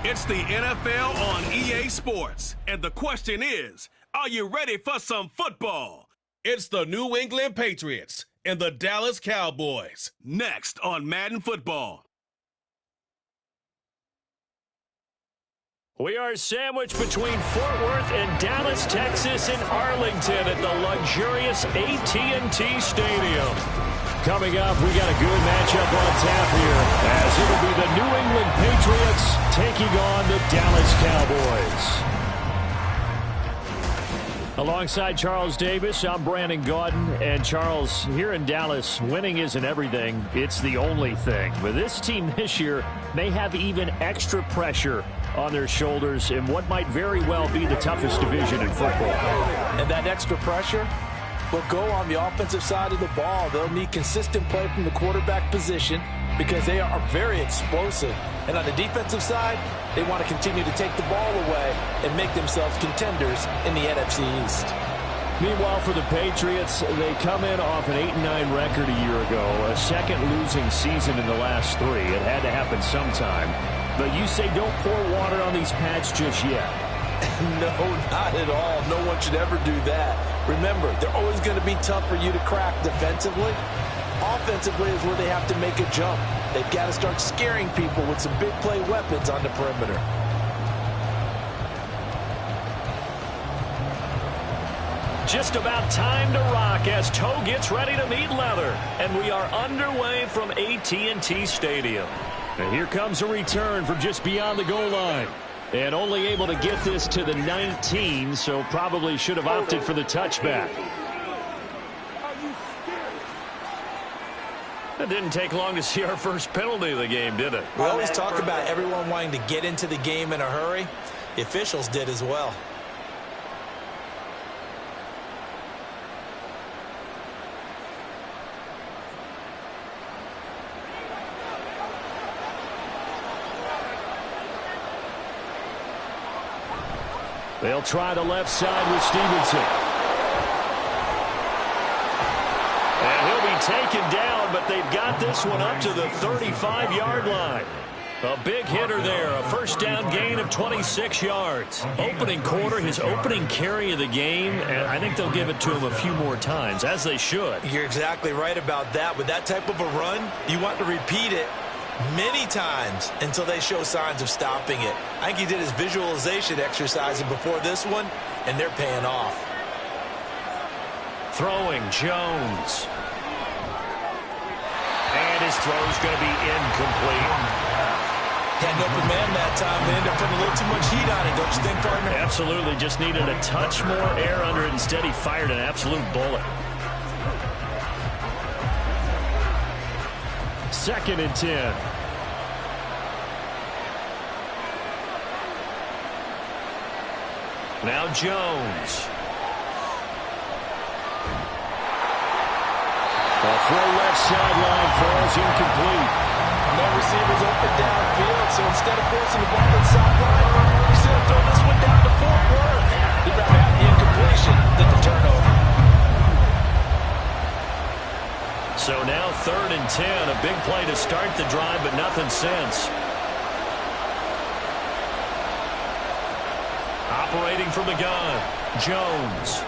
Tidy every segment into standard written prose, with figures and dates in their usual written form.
It's the NFL on EA Sports, and the question is, are you ready for some football? It's the New England Patriots and the Dallas Cowboys, next on Madden Football. We are sandwiched between Fort Worth and Dallas, Texas, and Arlington at the luxurious AT&T Stadium. Coming up, we got a good matchup on tap here, as it'll be the New England Patriots taking on the Dallas Cowboys. Alongside Charles Davis, I'm Brandon Gaudin. And Charles, here in Dallas, winning isn't everything. It's the only thing. But this team this year may have even extra pressure on their shoulders in what might very well be the toughest division in football. And that extra pressure will go on the offensive side of the ball. They'll need consistent play from the quarterback position because they are very explosive. And on the defensive side, they want to continue to take the ball away and make themselves contenders in the NFC East. Meanwhile, for the Patriots, they come in off an 8-9 record a year ago, a second losing season in the last three. It had to happen sometime. But you say don't pour water on these Pats just yet. No, not at all. No one should ever do that. Remember, they're always going to be tough for you to crack defensively. Offensively is where they have to make a jump. They've got to start scaring people with some big play weapons on the perimeter. Just about time to rock as toe gets ready to meet leather. And we are underway from AT&T Stadium. And here comes a return from just beyond the goal line. And only able to get this to the 19, so probably should have opted for the touchback. It didn't take long to see our first penalty of the game, did it? We always talk about everyone wanting to get into the game in a hurry. The officials did as well. They'll try the left side with Stevenson. And he'll be taken down, but they've got this one up to the 35-yard line. A big hitter there, a first down gain of 26 yards. Opening quarter, his opening carry of the game, and I think they'll give it to him a few more times, as they should. You're exactly right about that. With that type of a run, you want to repeat it many times until they show signs of stopping it. I think he did his visualization exercises before this one, and they're paying off. Throwing, Jones. And his throw's going to be incomplete. Had an open man that time. They ended up putting a little too much heat on it, don't you think, partner? Absolutely. Just needed a touch more air under it. Instead, he fired an absolute bullet. 2nd and 10. Now Jones. A throw left sideline falls incomplete. No receivers open downfield, so instead of forcing the ball to the sideline, he's going to throw this one down to Fort Worth. He'd rather have the incompletion than the turnover. So now 3rd and 10, a big play to start the drive, but nothing since. Operating from the gun, Jones.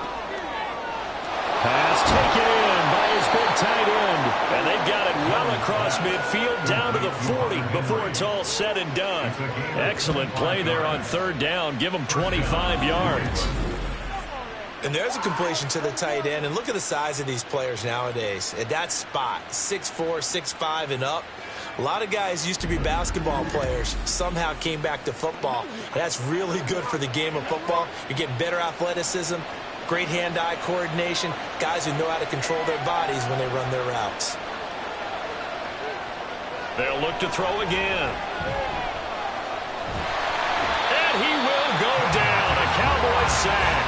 Pass taken in by his big tight end. And they've got it well across midfield down to the 40 before it's all said and done. Excellent play there on 3rd down. Give them 25 yards. And there's a completion to the tight end. And look at the size of these players nowadays. At that spot, 6'4", 6'5", and up. A lot of guys used to be basketball players, somehow came back to football. And that's really good for the game of football. You're getting better athleticism, great hand-eye coordination, guys who know how to control their bodies when they run their routes. They'll look to throw again. And he will go down. A Cowboys sack.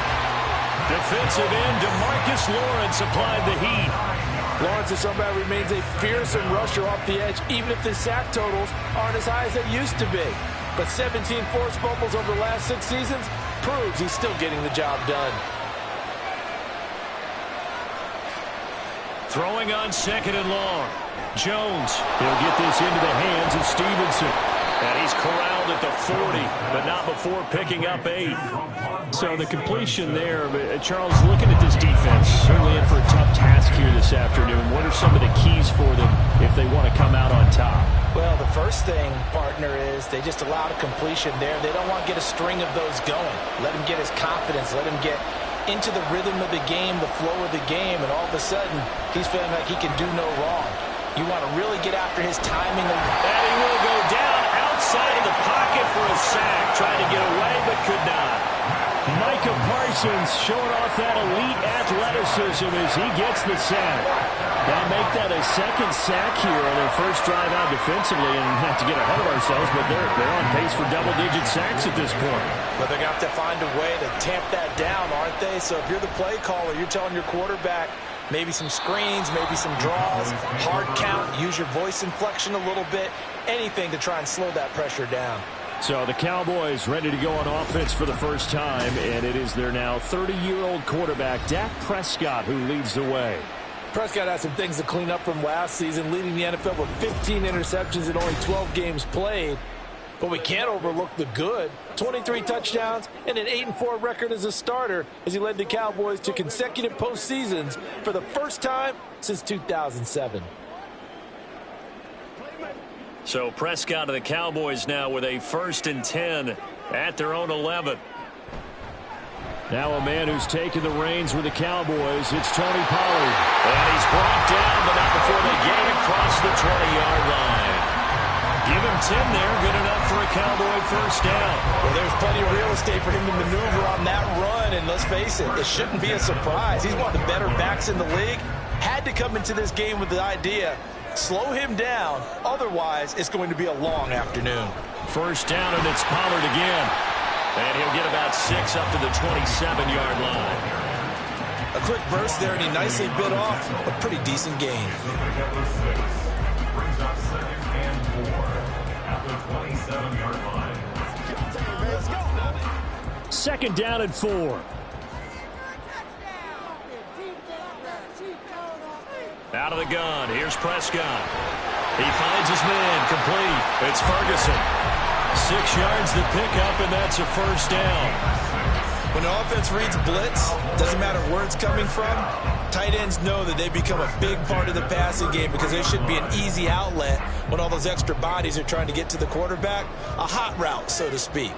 Defensive end DeMarcus Lawrence applied the heat. Lawrence is somebody who remains a fearsome rusher off the edge, even if the sack totals aren't as high as they used to be. But 17 forced fumbles over the last 6 seasons proves he's still getting the job done. Throwing on 2nd and long. Jones. He'll get this into the hands of Stevenson. And he's corralled at the 40, but not before picking up 8. So the completion there, Charles, looking at this defense, certainly in for a tough task here this afternoon. What are some of the keys for them if they want to come out on top? Well, the first thing, partner, is they just allowed a completion there. They don't want to get a string of those going. Let him get his confidence. Let him get into the rhythm of the game, the flow of the game, and all of a sudden, he's feeling like he can do no wrong. You want to really get after his timing. And he will go down outside of the pocket for a sack. Tried to get away, but could not. Micah Parsons showing off that elite athleticism as he gets the sack. They'll make that a second sack here on their first drive out defensively, and not to get ahead of ourselves, but they're on pace for double-digit sacks at this point. But they're going to have to find a way to tamp that down, aren't they? So if you're the play caller, you're telling your quarterback maybe some screens, maybe some draws, hard count, use your voice inflection a little bit, anything to try and slow that pressure down. So the Cowboys ready to go on offense for the first time, and it is their now 30-year-old quarterback, Dak Prescott, who leads the way. Prescott has some things to clean up from last season, leading the NFL with 15 interceptions in only 12 games played. But we can't overlook the good. 23 touchdowns and an 8-4 record as a starter as he led the Cowboys to consecutive postseasons for the first time since 2007. So Prescott of the Cowboys now with a 1st and 10 at their own 11. Now a man who's taken the reins with the Cowboys, it's Tony Pollard. And he's brought down, but not before they get it across the 20-yard line. Give him 10 there, good enough for a Cowboy first down. Well, there's plenty of real estate for him to maneuver on that run, and let's face it, it shouldn't be a surprise. He's one of the better backs in the league. Had to come into this game with the idea, slow him down, otherwise it's going to be a long afternoon. First down, and it's Pollard again. And he'll get about 6 up to the 27-yard line. A quick burst there, and he nicely bit off a pretty decent gain. Second down and 4. Out of the gun, here's Prescott. He finds his man, complete. It's Ferguson. 6 yards to pick up, and that's a first down. When an offense reads blitz, doesn't matter where it's coming from, tight ends know that they become a big part of the passing game because they should be an easy outlet when all those extra bodies are trying to get to the quarterback. A hot route, so to speak.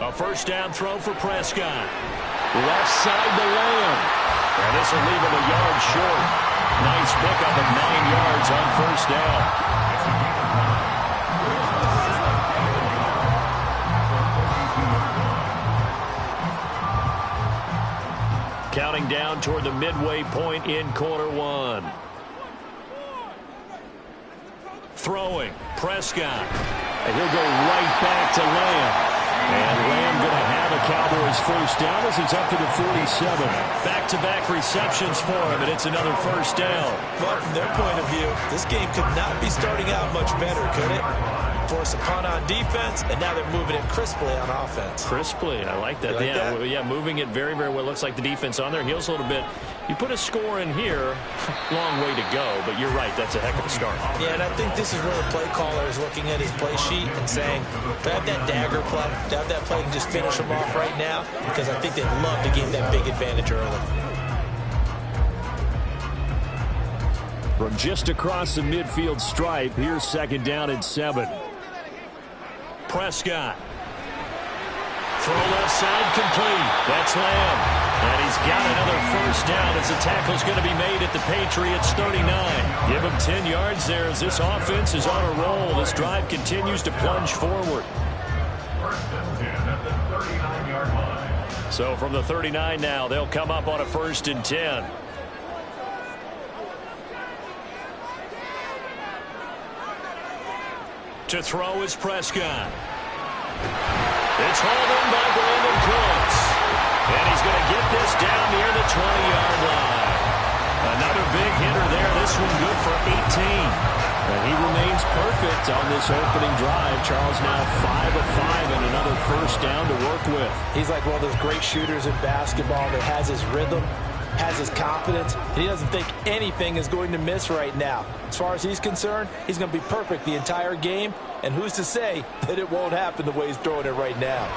A first down throw for Prescott. Left side to Lamb. And this will leave him a yard short. Nice pickup of 9 yards on first down. Counting down toward the midway point in quarter 1. Throwing, Prescott. And he'll go right back to Lamb. And Lamb going to have a Cowboys first down as he's up to the 47. Back-to-back receptions for him, and it's another first down. But from their point of view, this game could not be starting out much better, could it? Force a punt on defense, and now they're moving it crisply on offense. Crisply, I like that. Yeah, moving it very, very well. Looks like the defense on their heels a little bit. You put a score in here, long way to go, but you're right, that's a heck of a start. Yeah, and I think this is where the play caller is looking at his play sheet and saying, to have that dagger play, to have that play and just finish them off right now, because I think they'd love to gain that big advantage early. From just across the midfield stripe, here's second down and 7. Prescott. Throw left side complete. That's Lamb. And he's got another first down as the tackle's going to be made at the Patriots 39. Give him 10 yards there as this offense is on a roll. This drive continues to plunge forward. So from the 39 now, they'll come up on a 1st and 10. To throw is Prescott. It's hauled in by Brandon Cooks. And he's going to get this down near the 20-yard line. Another big hitter there. This one good for 18. And he remains perfect on this opening drive. Charles now 5 of 5 and another first down to work with. He's like one of those great shooters in basketball that has his rhythm, has his confidence, and he doesn't think anything is going to miss right now. As far as he's concerned, he's going to be perfect the entire game, and who's to say that it won't happen the way he's throwing it right now.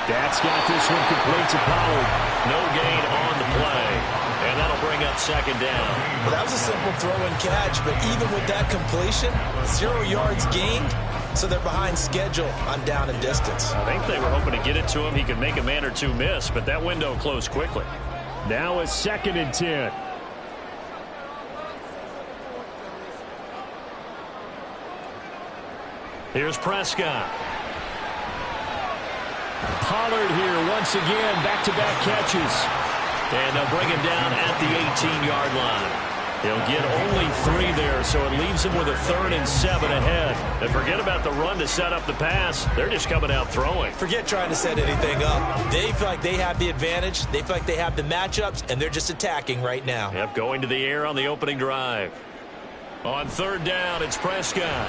That's got this one complete to Pollard. No gain on the play. And that'll bring up second down. Well, that was a simple throw and catch, but even with that completion, 0 yards gained, so they're behind schedule on down and distance. I think they were hoping to get it to him. He could make a man or two miss, but that window closed quickly. Now a 2nd and 10. Here's Prescott. Pollard here once again, back-to-back catches. And they'll bring him down at the 18-yard line. He'll get only 3 there, so it leaves him with a 3rd and 7 ahead. And forget about the run to set up the pass. They're just coming out throwing. Forget trying to set anything up. They feel like they have the advantage. They feel like they have the matchups, and they're just attacking right now. Yep, going to the air on the opening drive. On 3rd down, it's Prescott.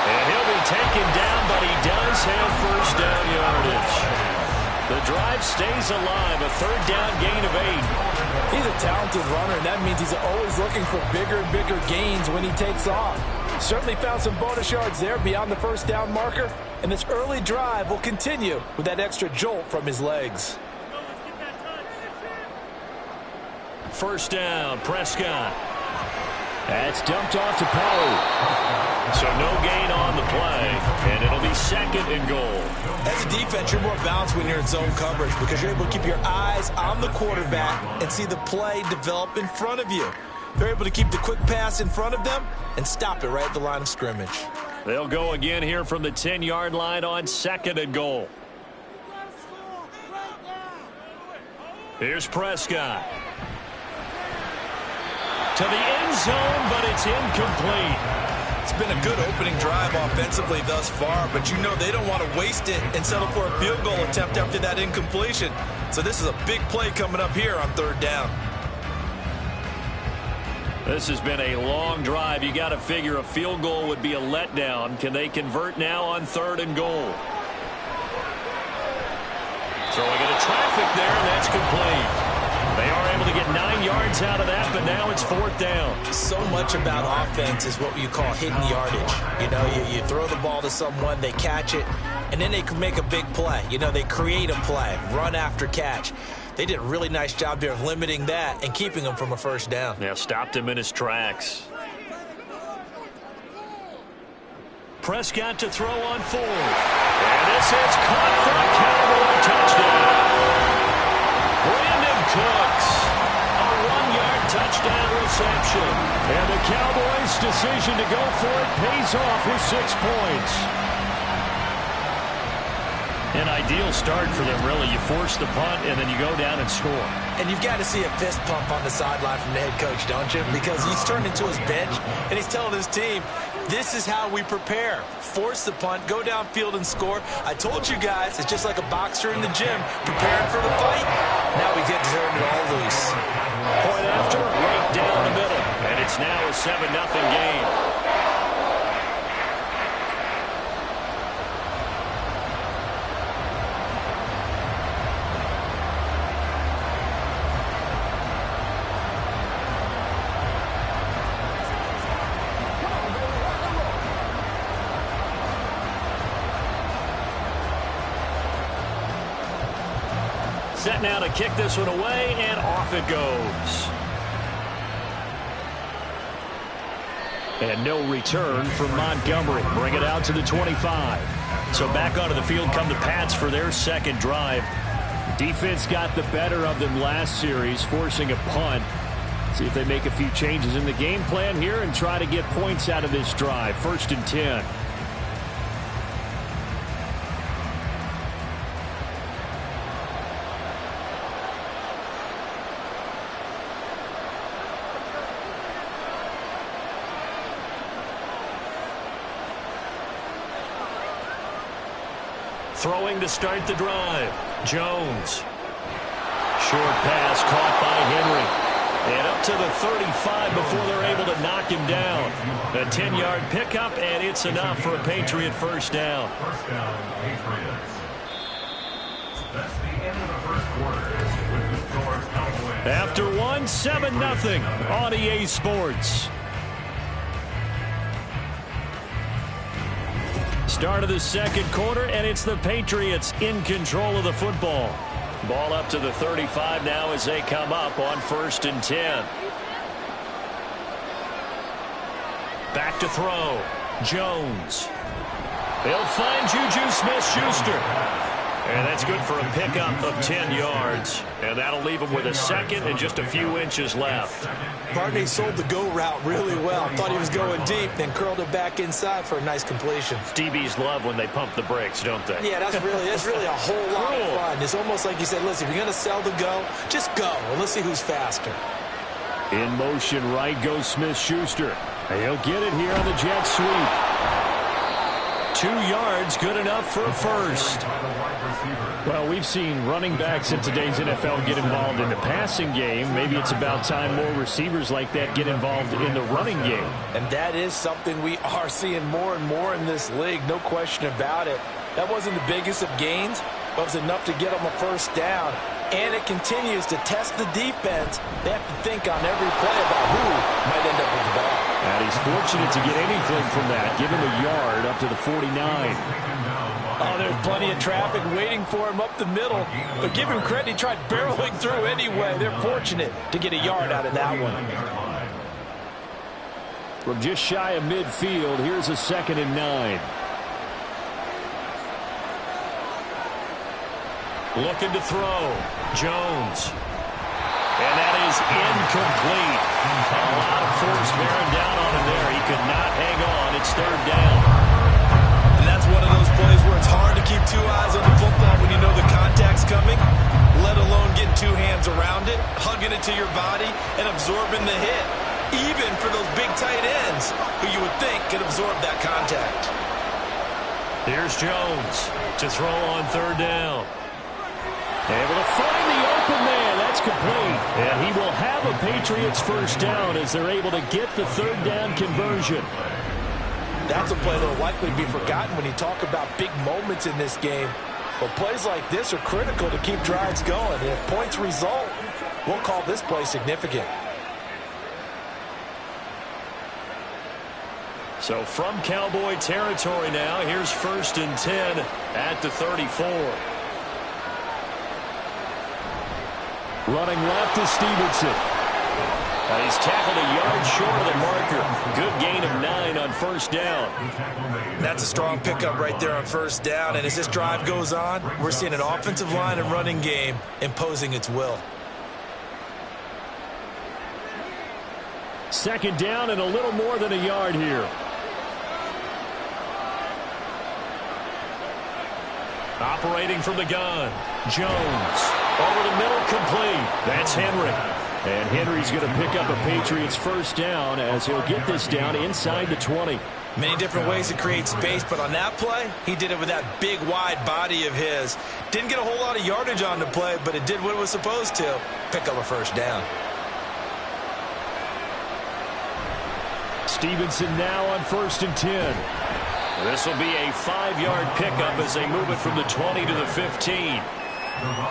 And he'll be taken down, but he does have 1st down yardage. The drive stays alive, a 3rd down gain of 8. He's a talented runner, and that means he's always looking for bigger and bigger gains when he takes off. Certainly found some bonus yards there beyond the 1st down marker, and this early drive will continue with that extra jolt from his legs. 1st down, Prescott. That's dumped off to Pollard. So no gain on the play, and it'll be 2nd and goal. As a defense, you're more balanced when you're in zone coverage because you're able to keep your eyes on the quarterback and see the play develop in front of you. They're able to keep the quick pass in front of them and stop it right at the line of scrimmage. They'll go again here from the 10-yard line on 2nd and goal. Here's Prescott. To the end zone, but it's incomplete. It's been a good opening drive offensively thus far, but you know they don't want to waste it and settle for a field goal attempt after that incompletion. So this is a big play coming up here on 3rd down. This has been a long drive. You got to figure a field goal would be a letdown. Can they convert now on 3rd and goal? Throwing into traffic there, and that's complete. They are able to get 9 yards out of that, but now it's 4th down. So much about offense is what you call hidden yardage. You know, you throw the ball to someone, they catch it, and then they can make a big play. You know, they create a play, run after catch. They did a really nice job there of limiting that and keeping him from a 1st down. Yeah, stopped him in his tracks. Prescott to throw on 4th. And this is caught for a Cowboy touchdown. Brandon Cooks, a 1-yard touchdown reception. And the Cowboys' decision to go for it pays off with 6 points. An ideal start for them, really. You force the punt, and then you go down and score. And you've got to see a fist pump on the sideline from the head coach, don't you? Because he's turned into his bench, and he's telling his team, this is how we prepare. Force the punt, go downfield and score. I told you guys, it's just like a boxer in the gym preparing for the fight. Now we get turned it all loose. Point after, right down the middle. And it's now a 7-0 game. Set now to kick this one away, and off it goes. And no return from Montgomery. Bring it out to the 25. So back onto the field come the Pats for their 2nd drive. Defense got the better of them last series, forcing a punt. See if they make a few changes in the game plan here and try to get points out of this drive. 1st and 10. Throwing to start the drive. Jones. Short pass caught by Henry. And up to the 35 before they're able to knock him down. A 10-yard pickup, and it's enough for a Patriot 1st down. After one, 7-0 on EA Sports. Start of the second quarter, and it's the Patriots in control of the football. Ball up to the 35 now as they come up on 1st and 10. Back to throw. Jones. They'll find Juju Smith-Schuster. And that's good for a pickup of 10 yards. And that'll leave him with a second and just a few inches left. Barney sold the go route really well. Thought he was going deep, then curled it back inside for a nice completion. DBs love when they pump the brakes, don't they? Yeah, that's really a whole lot of fun. It's almost like you said, listen, if you're going to sell the go, just go. And let's see who's faster. In motion, right goes Smith-Schuster. He'll get it here on the jet sweep. 2 yards, good enough for a first. Well, we've seen running backs in today's NFL get involved in the passing game. Maybe it's about time more receivers like that get involved in the running game. And that is something we are seeing more and more in this league, no question about it. That wasn't the biggest of gains, but it was enough to get them a first down. And it continues to test the defense. They have to think on every play about who might end up with the ball. And he's fortunate to get anything from that. Give him a yard up to the 49. Oh, there's plenty of traffic waiting for him up the middle. But give him credit, he tried barreling through anyway. They're fortunate to get a yard out of that one. From just shy of midfield, here's a 2nd and 9. Looking to throw. Jones. And that is incomplete. A lot of force bearing down on him there. He could not hang on. It's 3rd down. And that's one of those plays where it's hard to keep 2 eyes on the football when you know the contact's coming, let alone getting 2 hands around it, hugging it to your body, and absorbing the hit. Even for those big tight ends who you would think could absorb that contact. Here's Jones to throw on 3rd down. Able to find the open man. That's complete. And he will have a Patriots first down as they're able to get the 3rd down conversion. That's a play that will likely be forgotten when you talk about big moments in this game. But plays like this are critical to keep drives going. And if points result, we'll call this play significant. So from Cowboy territory now, here's 1st and 10 at the 34. Running left is Stevenson. He's tackled a yard short of the marker. Good gain of 9 on 1st down. That's a strong pickup right there on 1st down. And as this drive goes on, we're seeing an offensive line and running game imposing its will. 2nd down and a little more than a yard here. Operating from the gun. Jones. Over the middle, complete. That's Henry. And Henry's going to pick up a Patriots first down as he'll get this down inside the 20. Many different ways to create space, but on that play, he did it with that big, wide body of his. Didn't get a whole lot of yardage on the play, but it did what it was supposed to. Pick up a first down. Stevenson now on 1st and 10. This will be a 5-yard pickup as they move it from the 20 to the 15.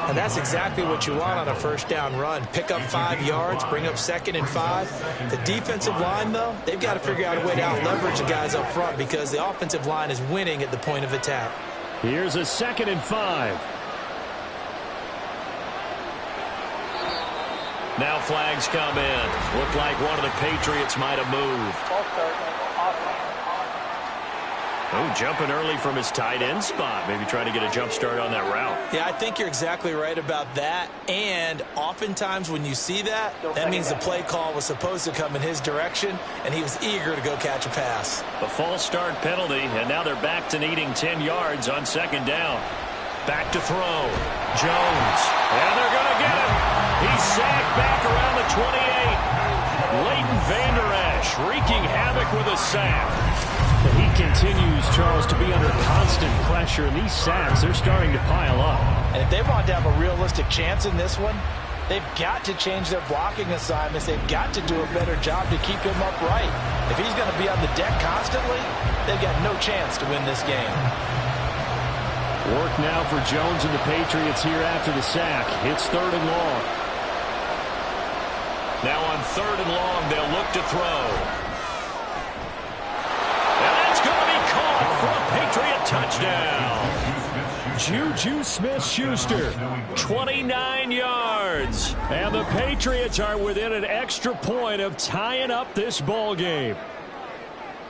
And that's exactly what you want on a first down run. Pick up 5 yards, bring up 2nd and 5. The defensive line, though, they've got to figure out a way to out-leverage the guys up front because the offensive line is winning at the point of attack. Here's a 2nd and 5. Now flags come in. Looked like one of the Patriots might have moved. Oh, jumping early from his tight end spot. Maybe trying to get a jump start on that route. Yeah, I think you're exactly right about that. And oftentimes when you see that, that means the play call was supposed to come in his direction, and he was eager to go catch a pass. A false start penalty, and now they're back to needing 10 yards on 2nd down. Back to throw. Jones. And they're going to get him. He's sacked back around the 28. Leighton Vander Esch wreaking havoc with a sack. He continues, Charles, to be under constant pressure, and these sacks, they're starting to pile up. And if they want to have a realistic chance in this one, they've got to change their blocking assignments. They've got to do a better job to keep him upright. If he's going to be on the deck constantly, they've got no chance to win this game. Work now for Jones and the Patriots here after the sack. It's 3rd and long. Now on 3rd and long, they'll look to throw. And that's going to be caught for a Patriot touchdown. Juju Smith-Schuster, 29 yards. And the Patriots are within an extra point of tying up this ball game.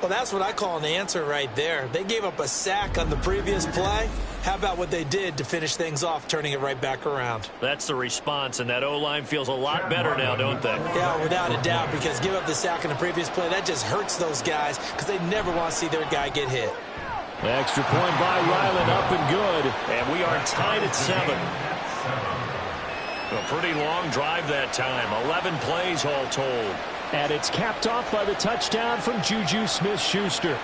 Well, that's what I call an answer right there. They gave up a sack on the previous play. How about what they did to finish things off, turning it right back around? That's the response, and that O-line feels a lot better now, don't they? Yeah, without a doubt, because give up the sack on the previous play, that just hurts those guys because they never want to see their guy get hit. The extra point by Ryland, up and good. And we are tied at 7. A pretty long drive that time, 11 plays all told. And it's capped off by the touchdown from Juju Smith-Schuster.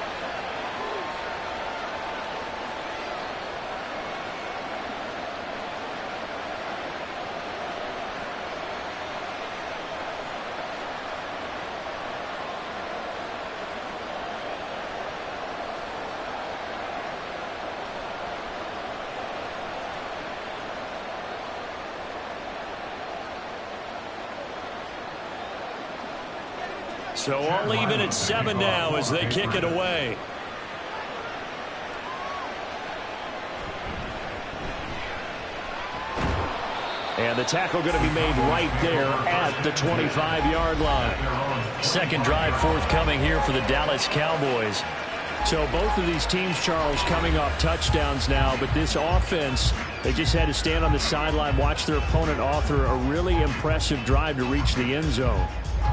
So all even at 7 now as they kick it away. And the tackle going to be made right there at the 25-yard line. Second drive forthcoming here for the Dallas Cowboys. So both of these teams, Charles, coming off touchdowns now, but this offense, they just had to stand on the sideline, watch their opponent author a really impressive drive to reach the end zone.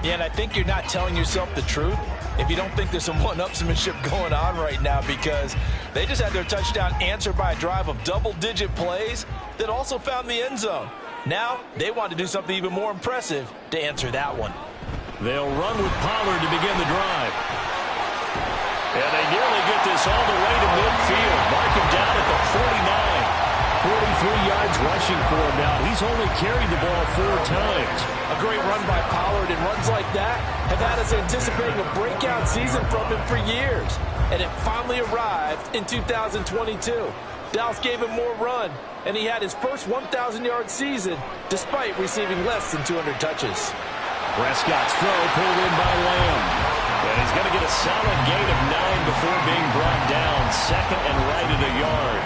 Yeah, and I think you're not telling yourself the truth if you don't think there's some one-upsmanship going on right now, because they just had their touchdown answered by a drive of double-digit plays that also found the end zone. Now they want to do something even more impressive to answer that one. They'll run with Pollard to begin the drive. And they nearly get this all the way to midfield. Mark him down at the 49. 43 yards rushing for him now. He's only carried the ball 4 times. A great run by Pollard, and runs like that have had us anticipating a breakout season from him for years. And it finally arrived in 2022. Dallas gave him more run, and he had his first 1,000-yard season despite receiving less than 200 touches. Prescott's throw pulled in by Lamb. And he's going to get a solid gain of 9 before being brought down. Second and right at a yard.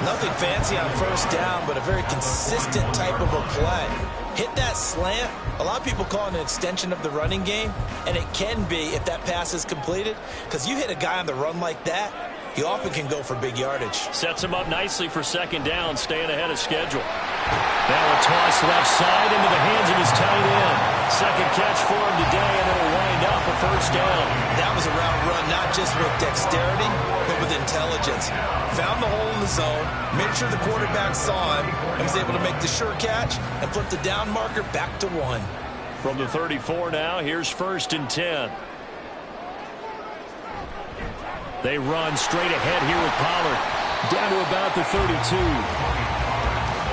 Nothing fancy on first down, but a very consistent type of a play. Hit that slant. A lot of people call it an extension of the running game, and it can be if that pass is completed, because you hit a guy on the run like that, you often can go for big yardage. Sets him up nicely for second down, staying ahead of schedule. Now a toss left side into the hands of his tight end. Second catch for him today, and it'll wind up a first down. That was a route run, not just with dexterity, but with intelligence. Found the hole in the zone, made sure the quarterback saw him, and was able to make the sure catch and flip the down marker back to 1. From the 34 now, here's 1st and 10. They run straight ahead here with Pollard. Down to about the 32.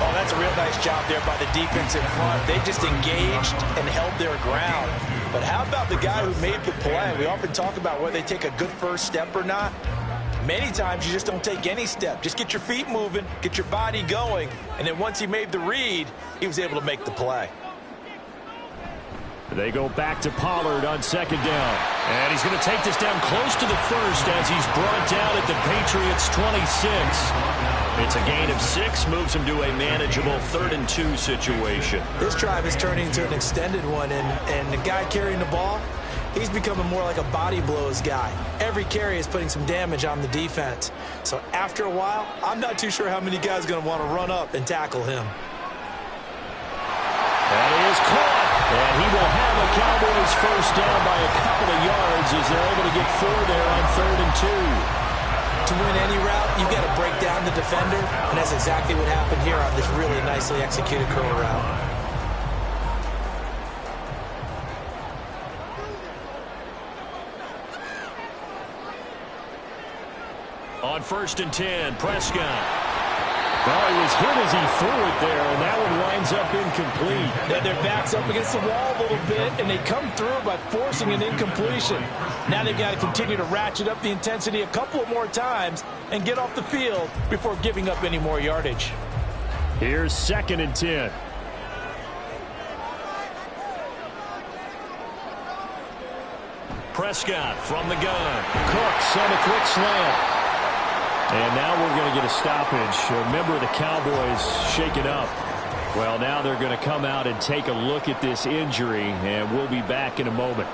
Oh, that's a real nice job there by the defense in front. They just engaged and held their ground. But how about the guy who made the play? We often talk about whether they take a good first step or not. Many times you just don't take any step. Just get your feet moving, get your body going, and then once he made the read, he was able to make the play. They go back to Pollard on second down. And he's going to take this down close to the first as he's brought down at the Patriots' 26. It's a gain of 6, moves him to a manageable 3rd and 2 situation. This drive is turning into an extended one, and the guy carrying the ball, he's becoming more like a body blows guy. Every carry is putting some damage on the defense. So after a while, I'm not too sure how many guys are going to want to run up and tackle him. And he is caught. And he will have a Cowboys first down by a couple of yards as they're able to get 4 there on 3rd and 2. To win any route, you've got to break down the defender, and that's exactly what happened here on this really nicely executed curl route. On 1st and 10, Prescott. Well, he was hit as he threw it there, and that one winds up incomplete. Then their back's up against the wall a little bit, and they come through by forcing an incompletion. Now they've got to continue to ratchet up the intensity a couple of more times and get off the field before giving up any more yardage. Here's 2nd and 10. Prescott from the gun. Cooks on a quick slant. And now we're going to get a stoppage. A member of the Cowboys shaken up. Well, now they're going to come out and take a look at this injury, and we'll be back in a moment.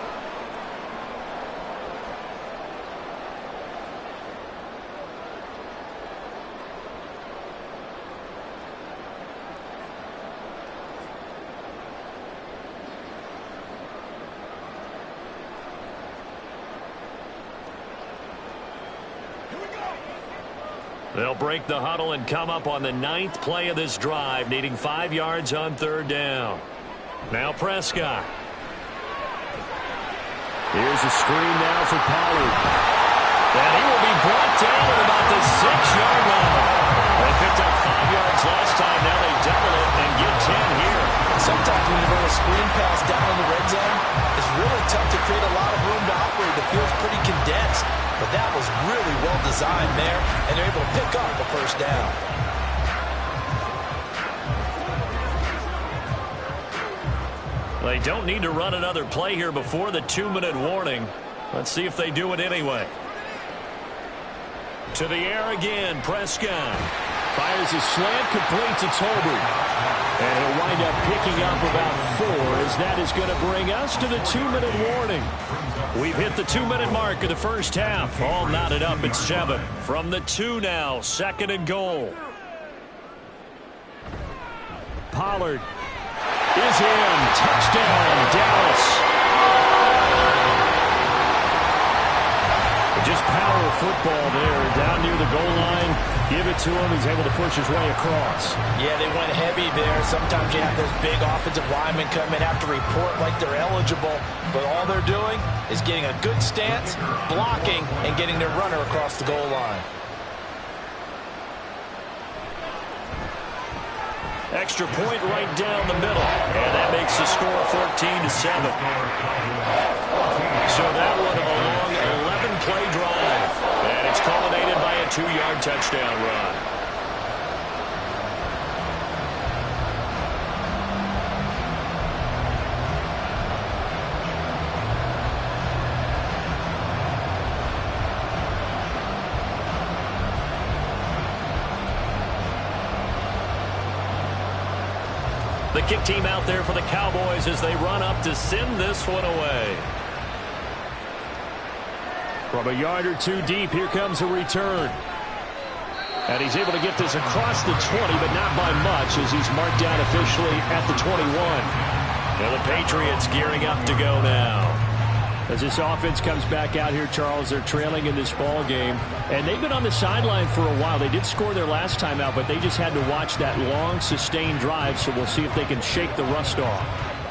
They'll break the huddle and come up on the 9th play of this drive, needing 5 yards on 3rd down. Now Prescott. Here's a screen now for Pollard. And he will be brought down at about the 6-yard line. They picked up 5 yards last time. Now they double it and get 10 here. Sometimes when you run a screen pass down in the red zone, it's really tough to create a lot of room to operate. The field's pretty condensed. But that was really well designed there, and they're able to pick up the first down. They don't need to run another play here before the 2-minute warning. Let's see if they do it anyway. To the air again, Prescott. Fires a slant, complete to Tolbert. And he'll wind up picking up about 4, as that is going to bring us to the 2-minute warning. We've hit the 2-minute mark of the first half. All knotted up at 7. From the 2 now, 2nd and goal. Pollard is in. Touchdown, Dallas. Just power football there, down near the goal line. Give it to him. He's able to push his way across. Yeah, they went heavy there. Sometimes you have those big offensive linemen come in, have to report like they're eligible. But all they're doing is getting a good stance, blocking, and getting their runner across the goal line. Extra point right down the middle. And that makes the score 14-7. So that one a long 11-play drive. And it's culminated by a 2-yard touchdown run. The kick team out there for the Cowboys as they run up to send this one away. From a yard or 2 deep, here comes a return. And he's able to get this across the 20, but not by much, as he's marked down officially at the 21. Now the Patriots gearing up to go now. As this offense comes back out here, Charles, they're trailing in this ball game. And they've been on the sideline for a while. They did score their last time out, but they just had to watch that long, sustained drive, so we'll see if they can shake the rust off.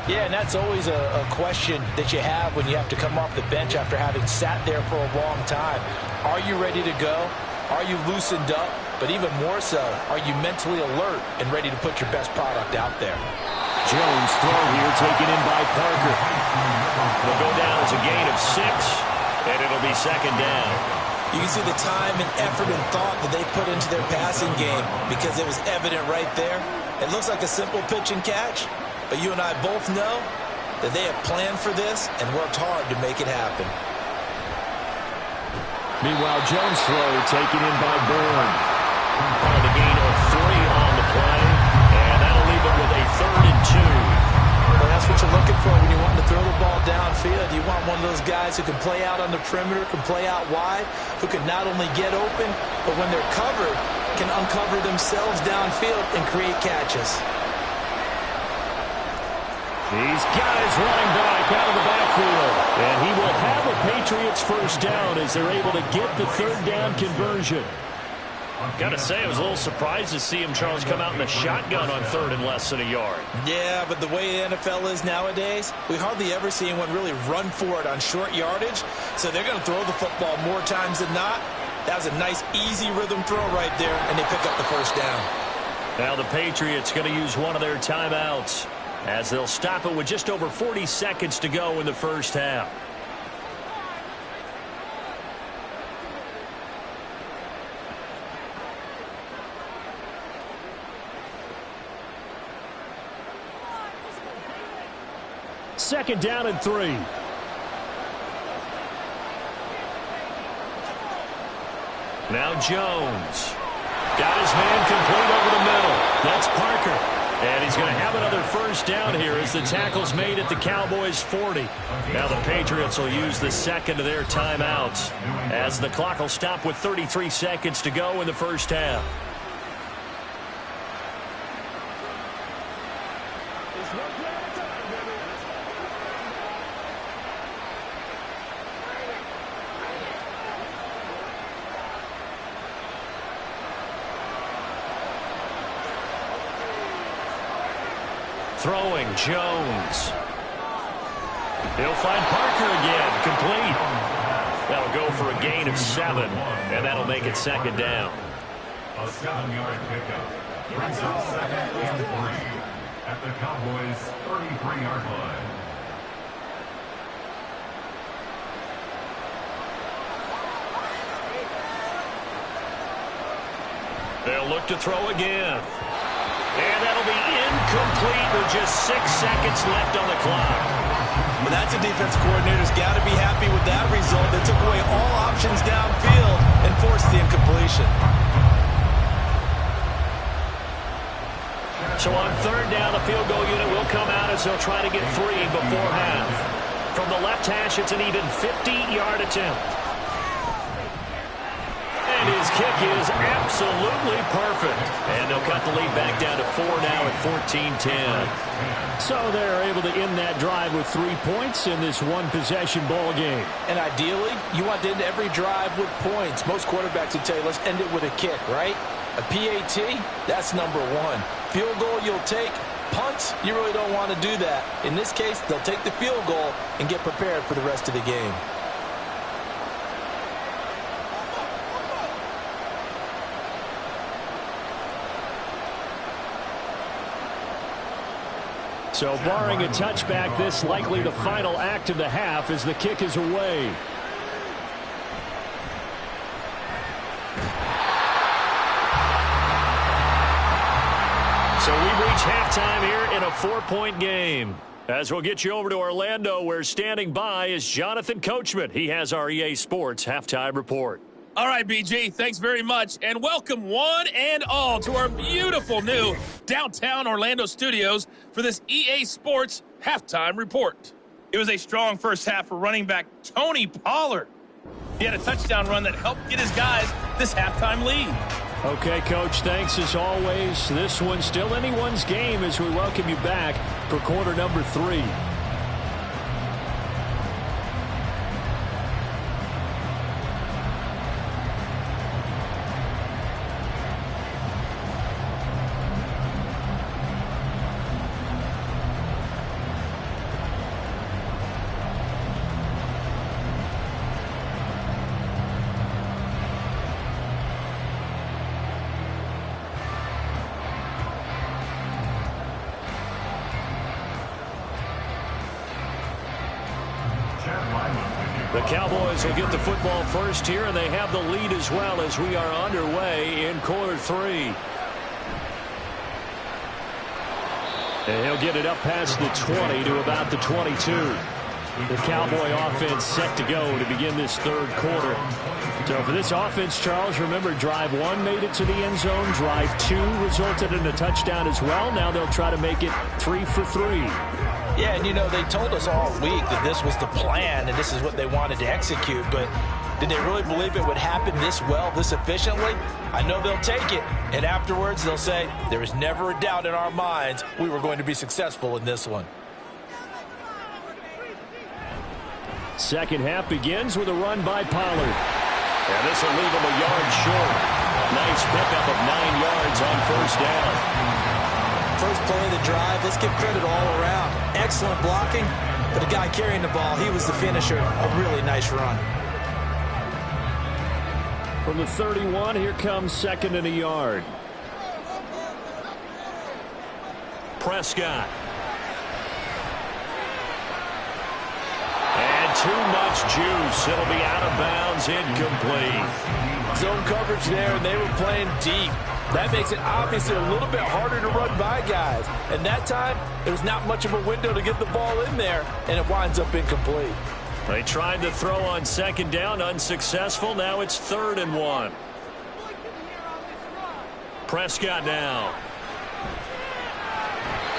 Yeah, and that's always a question that you have when you have to come off the bench after having sat there for a long time. Are you ready to go? Are you loosened up? But even more so, are you mentally alert and ready to put your best product out there? Jones throw here, taken in by Parker. They'll go down as a gain of 6, and it'll be 2nd down. You can see the time and effort and thought that they put into their passing game because it was evident right there. It looks like a simple pitch and catch, but you and I both know that they have planned for this and worked hard to make it happen. Meanwhile, Jones throw taken in by Bourne. The gain of 3 on the play, and that'll leave it with a 3rd and 2. Well, that's what you're looking for when you want to throw the ball downfield. You want one of those guys who can play out on the perimeter, can play out wide, who can not only get open, but when they're covered, can uncover themselves downfield and create catches. He's got his running back out of the backfield. And he will have a Patriots first down as they're able to get the 3rd down conversion. Got to say, I was a little surprised to see him, Charles, come out in the shotgun on 3rd and less than a yard. Yeah, but the way the NFL is nowadays, we hardly ever see anyone really run for it on short yardage. So they're going to throw the football more times than not. That was a nice, easy rhythm throw right there, and they pick up the first down. Now the Patriots going to use one of their timeouts as they'll stop it with just over 40 seconds to go in the first half. Second down and 3. Now Jones. Got his man complete over the middle. That's Parker. And he's going to have another first down here as the tackle's made at the Cowboys' 40. Now the Patriots will use the second of their timeouts as the clock will stop with 33 seconds to go in the first half. Throwing, Jones. He'll find Parker again, complete. That'll go for a gain of 7, and that'll make it second down. A 7-yard pickup brings up second and 3 at the Cowboys' 33-yard line. They'll look to throw again. And that'll be incomplete with just 6 seconds left on the clock. Well, that's a defense coordinator's got to be happy with that result. They took away all options downfield and forced the incompletion. So on third down, the field goal unit will come out as they'll try to get 3 before half. From the left hash, it's an even 50-yard attempt. And his kick is absolutely perfect. And they'll cut the lead back down to 4 now at 14-10. So they're able to end that drive with 3 points in this one-possession ball game. And ideally, you want to end every drive with points. Most quarterbacks would tell you, let's end it with a kick, right? A PAT, that's number 1. Field goal, you'll take. Punts, you really don't want to do that. In this case, they'll take the field goal and get prepared for the rest of the game. So barring a touchback, this likely the final act of the half as the kick is away. So we've reached halftime here in a 4-point game. As we'll get you over to Orlando, where standing by is Jonathan Coachman. He has our EA Sports halftime report. All right, BG, thanks very much, and welcome one and all to our beautiful new downtown Orlando studios for this EA Sports halftime report. It was a strong first half for running back Tony Pollard. He had a touchdown run that helped get his guys this halftime lead. Okay, Coach, thanks as always. This one's still anyone's game as we welcome you back for quarter number 3. The Cowboys will get the football first here, and they have the lead as well as we are underway in quarter 3. And he'll get it up past the 20 to about the 22. The Cowboy offense set to go to begin this third quarter. So for this offense, Charles, remember drive 1 made it to the end zone. Drive 2 resulted in a touchdown as well. Now they'll try to make it 3 for 3. Yeah, and you know, they told us all week that this was the plan and this is what they wanted to execute, but did they really believe it would happen this well, this efficiently? I know they'll take it, and afterwards they'll say, there was never a doubt in our minds we were going to be successful in this one. Second half begins with a run by Pollard. And this will leave him a yard short. Nice pickup of 9 yards on first down. First play of the drive, let's give credit all around. Excellent blocking, but the guy carrying the ball, he was the finisher. A really nice run. From the 31, here comes second and a yard. Prescott. And too much juice. It'll be out of bounds, incomplete. Zone coverage there, and they were playing deep. That makes it obviously a little bit harder to run by guys. And that time, there was not much of a window to get the ball in there, and it winds up incomplete. They tried to throw on second down, unsuccessful. Now it's 3rd and 1. Prescott now.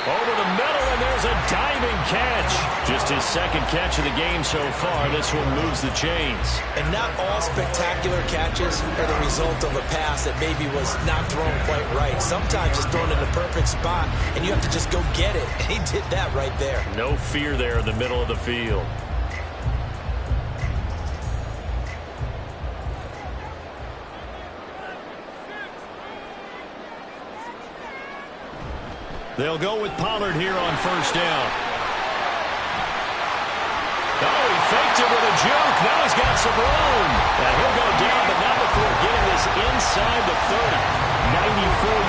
Over the middle, and there's a diving catch. Just his second catch of the game so far. This one moves the chains. And not all spectacular catches are the result of a pass that maybe was not thrown quite right. Sometimes it's thrown in the perfect spot, and you have to just go get it. And he did that right there. No fear there in the middle of the field. They'll go with Pollard here on 1st down. Oh, he faked it with a juke. Now he's got some room. And he'll go down, but not before getting this inside the 30. 94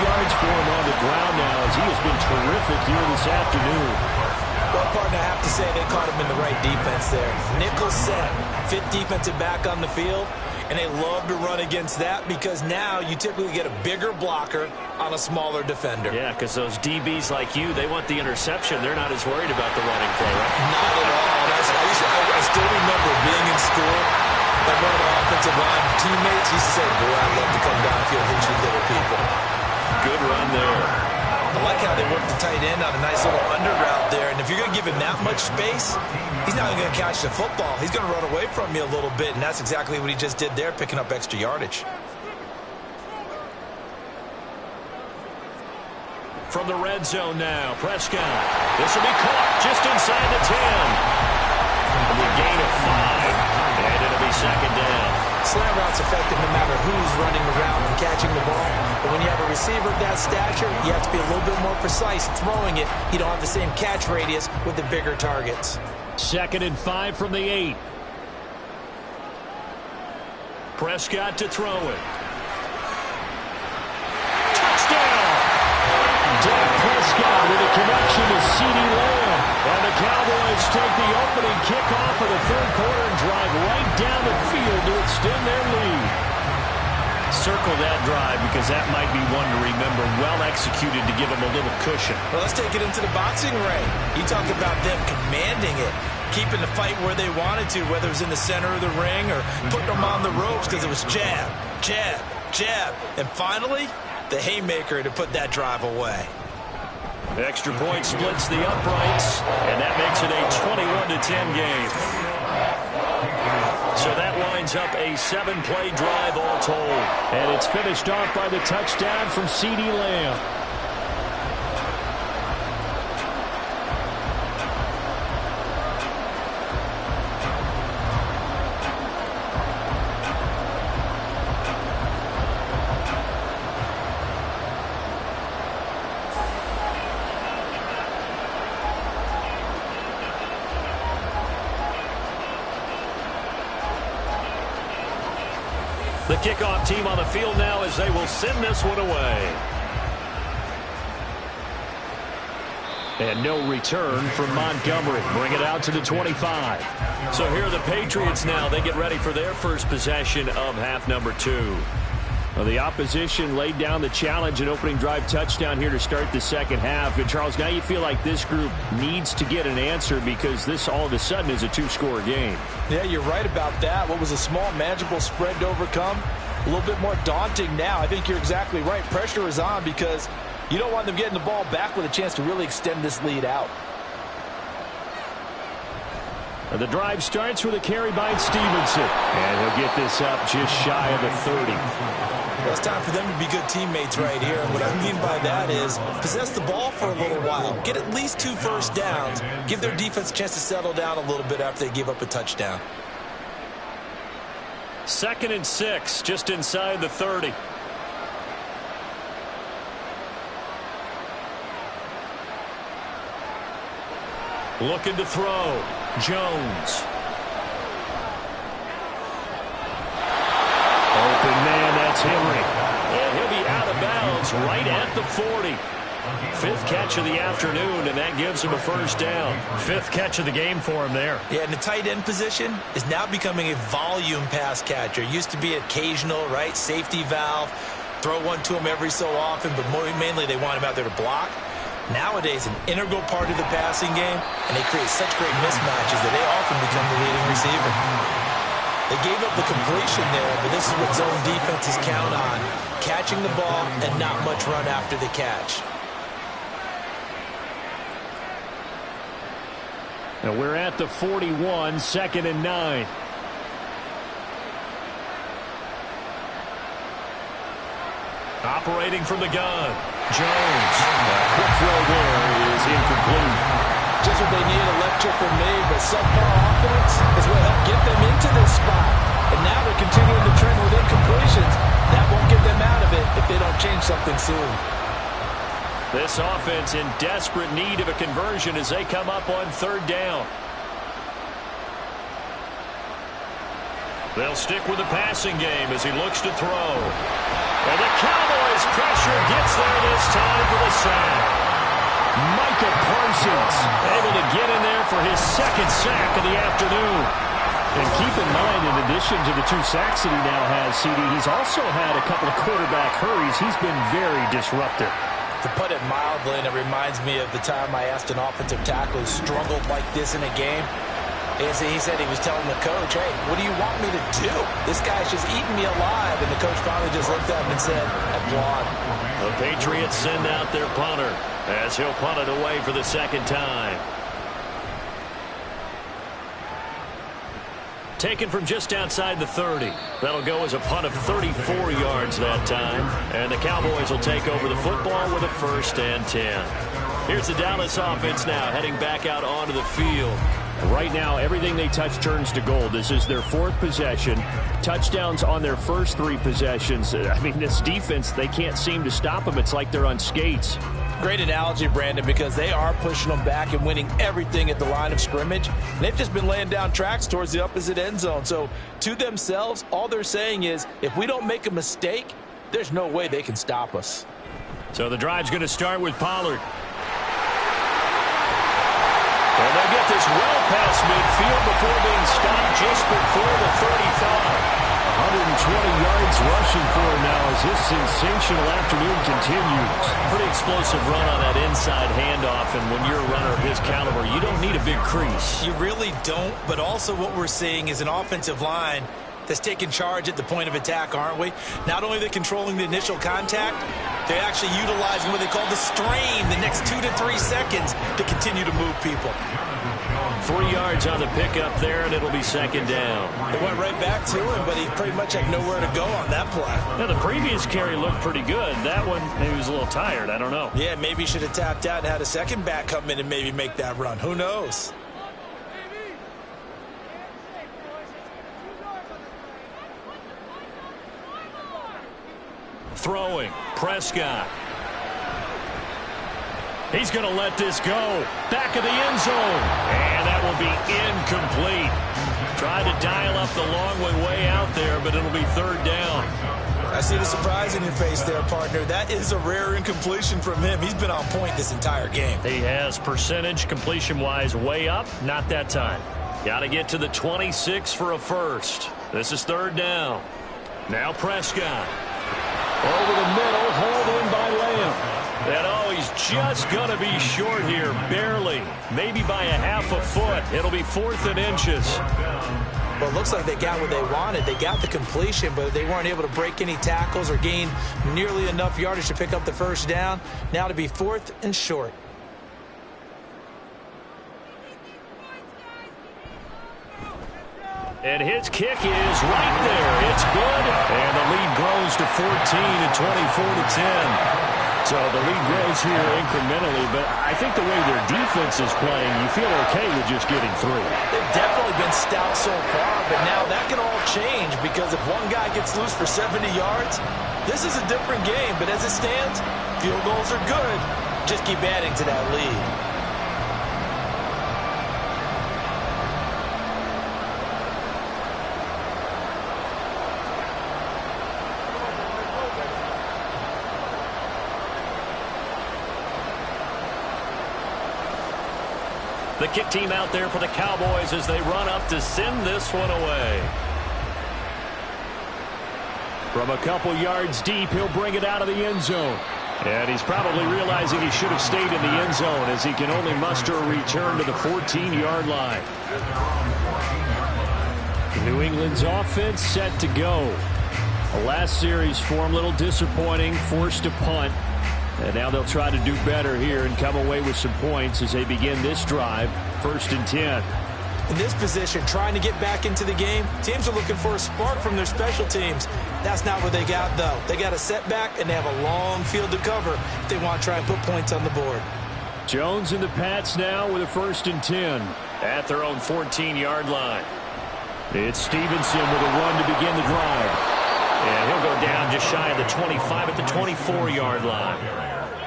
yards for him on the ground now as he has been terrific here this afternoon. Well, partner, I have to say they caught him in the right defense there. Nickel set, 5th defensive back on the field, and they love to run against that because now you typically get a bigger blocker on a smaller defender. Yeah, because those DBs like you, they want the interception. They're not as worried about the running play, right? Not at all. I still remember being in school, and one of the offensive line teammates used to say, boy, I'd love to come downfield and hit you little people. Good run there. I like how they work the tight end on a nice little under route there. And if you're going to give him that much space, he's not even going to catch the football. He's going to run away from you a little bit, and that's exactly what he just did there, picking up extra yardage. From the red zone now, Prescott. This will be caught just inside the 10. And a gain of 5, and it'll be 2nd down. Slant route's effective no matter who's running the route and catching the ball. But when you have a receiver of that stature, you have to be a little bit more precise throwing it. You don't have the same catch radius with the bigger targets. 2nd and 5 from the 8. Prescott to throw it. Touchdown! Dak Prescott with a connection to CeeDee Lamb. And the Cowboys take the opening kickoff of the 3rd quarter and drive right down the field to extend their lead. Circle that drive because that might be one to remember. Well executed to give them a little cushion. Well, let's take it into the boxing ring. You talk about them commanding it, keeping the fight where they wanted to, whether it was in the center of the ring or putting them on the ropes because it was jab, jab, jab. And finally, the haymaker to put that drive away. Extra point splits the uprights, and that makes it a 21-10 game. So that winds up a 7-play drive all told. And it's finished off by the touchdown from CeeDee Lamb. The kickoff team on the field now as they will send this one away. And no return from Montgomery. Bring it out to the 25. So here are the Patriots now. They get ready for their first possession of half number 2. Well, the opposition laid down the challenge, an opening drive touchdown here to start the 2nd half. And, Charles, now you feel like this group needs to get an answer because this all of a sudden is a 2-score game. Yeah, you're right about that. What was a small, manageable spread to overcome, a little bit more daunting now. I think you're exactly right. Pressure is on because you don't want them getting the ball back with a chance to really extend this lead out. The drive starts with a carry by Stevenson. And he'll get this up just shy of the 30. Well, it's time for them to be good teammates right here. And what I mean by that is possess the ball for a little while. Get at least 2 first downs. Give their defense a chance to settle down a little bit after they give up a touchdown. 2nd and 6, just inside the 30. Looking to throw. Jones. Open man, that's Henry. And he'll be out of bounds right at the 40. Fifth catch of the afternoon, and that gives him a first down. Fifth catch of the game for him there. Yeah, and the tight end position is now becoming a volume pass catcher. Used to be occasional, right? Safety valve. Throw one to him every so often, but mainly they want him out there to block. Nowadays, an integral part of the passing game, and they create such great mismatches that they often become the leading receiver. They gave up the completion there, but this is what zone defenses count on. Catching the ball and not much run after the catch. And we're at the 41, 2nd and 9. Operating from the gun, Jones. Quick throw there is incomplete. Just what they need, electric from me, but subpar offense is what helped get them into this spot. And now they're continuing the trend with incompletions. That won't get them out of it if they don't change something soon. This offense in desperate need of a conversion as they come up on 3rd down. They'll stick with the passing game as he looks to throw. And the Cowboys pressure gets there this time for the sack. Micah Parsons Able to get in there for his 2nd sack of the afternoon. And keep in mind, in addition to the 2 sacks that he now has, CD, he's also had a couple of quarterback hurries. He's been very disruptive. To put it mildly, and it reminds me of the time I asked an offensive tackle who struggled like this in a game. He said he was telling the coach, hey, what do you want me to do? This guy's just eating me alive. And the coach finally just looked at him and said, applaud. The Patriots send out their punter as he'll punt it away for the 2nd time. Taken from just outside the 30. That'll go as a punt of 34 yards that time. And the Cowboys will take over the football with a 1st and 10. Here's the Dallas offense now heading back out onto the field. Right now, everything they touch turns to gold. This is their 4th possession. Touchdowns on their first 3 possessions. I mean, this defense, they can't seem to stop them. It's like they're on skates. Great analogy, Brandon, because they are pushing them back and winning everything at the line of scrimmage. And they've just been laying down tracks towards the opposite end zone. So to themselves, all they're saying is, if we don't make a mistake, there's no way they can stop us. So the drive's going to start with Pollard. And they'll get this well past midfield before being stopped just before the 35. 120 yards rushing for him now as this sensational afternoon continues. Pretty explosive run on that inside handoff, and when you're a runner of his caliber, you don't need a big crease. You really don't, but also what we're seeing is an offensive line that's taking charge at the point of attack, aren't we? Not only are they controlling the initial contact, they're actually utilizing what they call the strain the next 2 to 3 seconds to continue to move people. 3 yards on the pickup there, and it'll be 2nd down. They went right back to him, but he pretty much had nowhere to go on that play. Now, the previous carry looked pretty good. That one, maybe he was a little tired. I don't know. Yeah, maybe he should have tapped out and had a second back come in and maybe make that run. Who knows? Throwing, Prescott. He's going to let this go. Back of the end zone. And that will be incomplete. Tried to dial up the long way out there, but it'll be 3rd down. I see the surprise in your face there, partner. That is a rare incompletion from him. He's been on point this entire game. He has percentage completion-wise way up. Not that time. Got to get to the 26 for a first. This is 3rd down. Now Prescott. Over the middle, hauled in by Lamb. And oh, he's just going to be short here, barely. Maybe by a half a foot. It'll be 4th and inches. Well, it looks like they got what they wanted. They got the completion, but they weren't able to break any tackles or gain nearly enough yardage to pick up the 1st down. Now to be 4th and short. And his kick is right there. It's good. And the lead grows to 14 and 24-10. So the lead grows here incrementally, but I think the way their defense is playing, you feel okay with just getting through. They've definitely been stout so far, but now that can all change because if one guy gets loose for 70 yards, this is a different game. But as it stands, field goals are good. Just keep adding to that lead. The kick team out there for the Cowboys as they run up to send this one away. From a couple yards deep, he'll bring it out of the end zone. And he's probably realizing he should have stayed in the end zone as he can only muster a return to the 14-yard line. New England's offense set to go. The last series for him, a little disappointing, forced a punt. And now they'll try to do better here and come away with some points as they begin this drive, 1st and 10. In this position, trying to get back into the game, teams are looking for a spark from their special teams. That's not what they got, though. They got a setback, and they have a long field to cover if they want to try and put points on the board. Jones and the Pats now with a 1st and 10 at their own 14-yard line. It's Stevenson with a run to begin the drive. And he'll go down just shy of the 25 at the 24-yard line.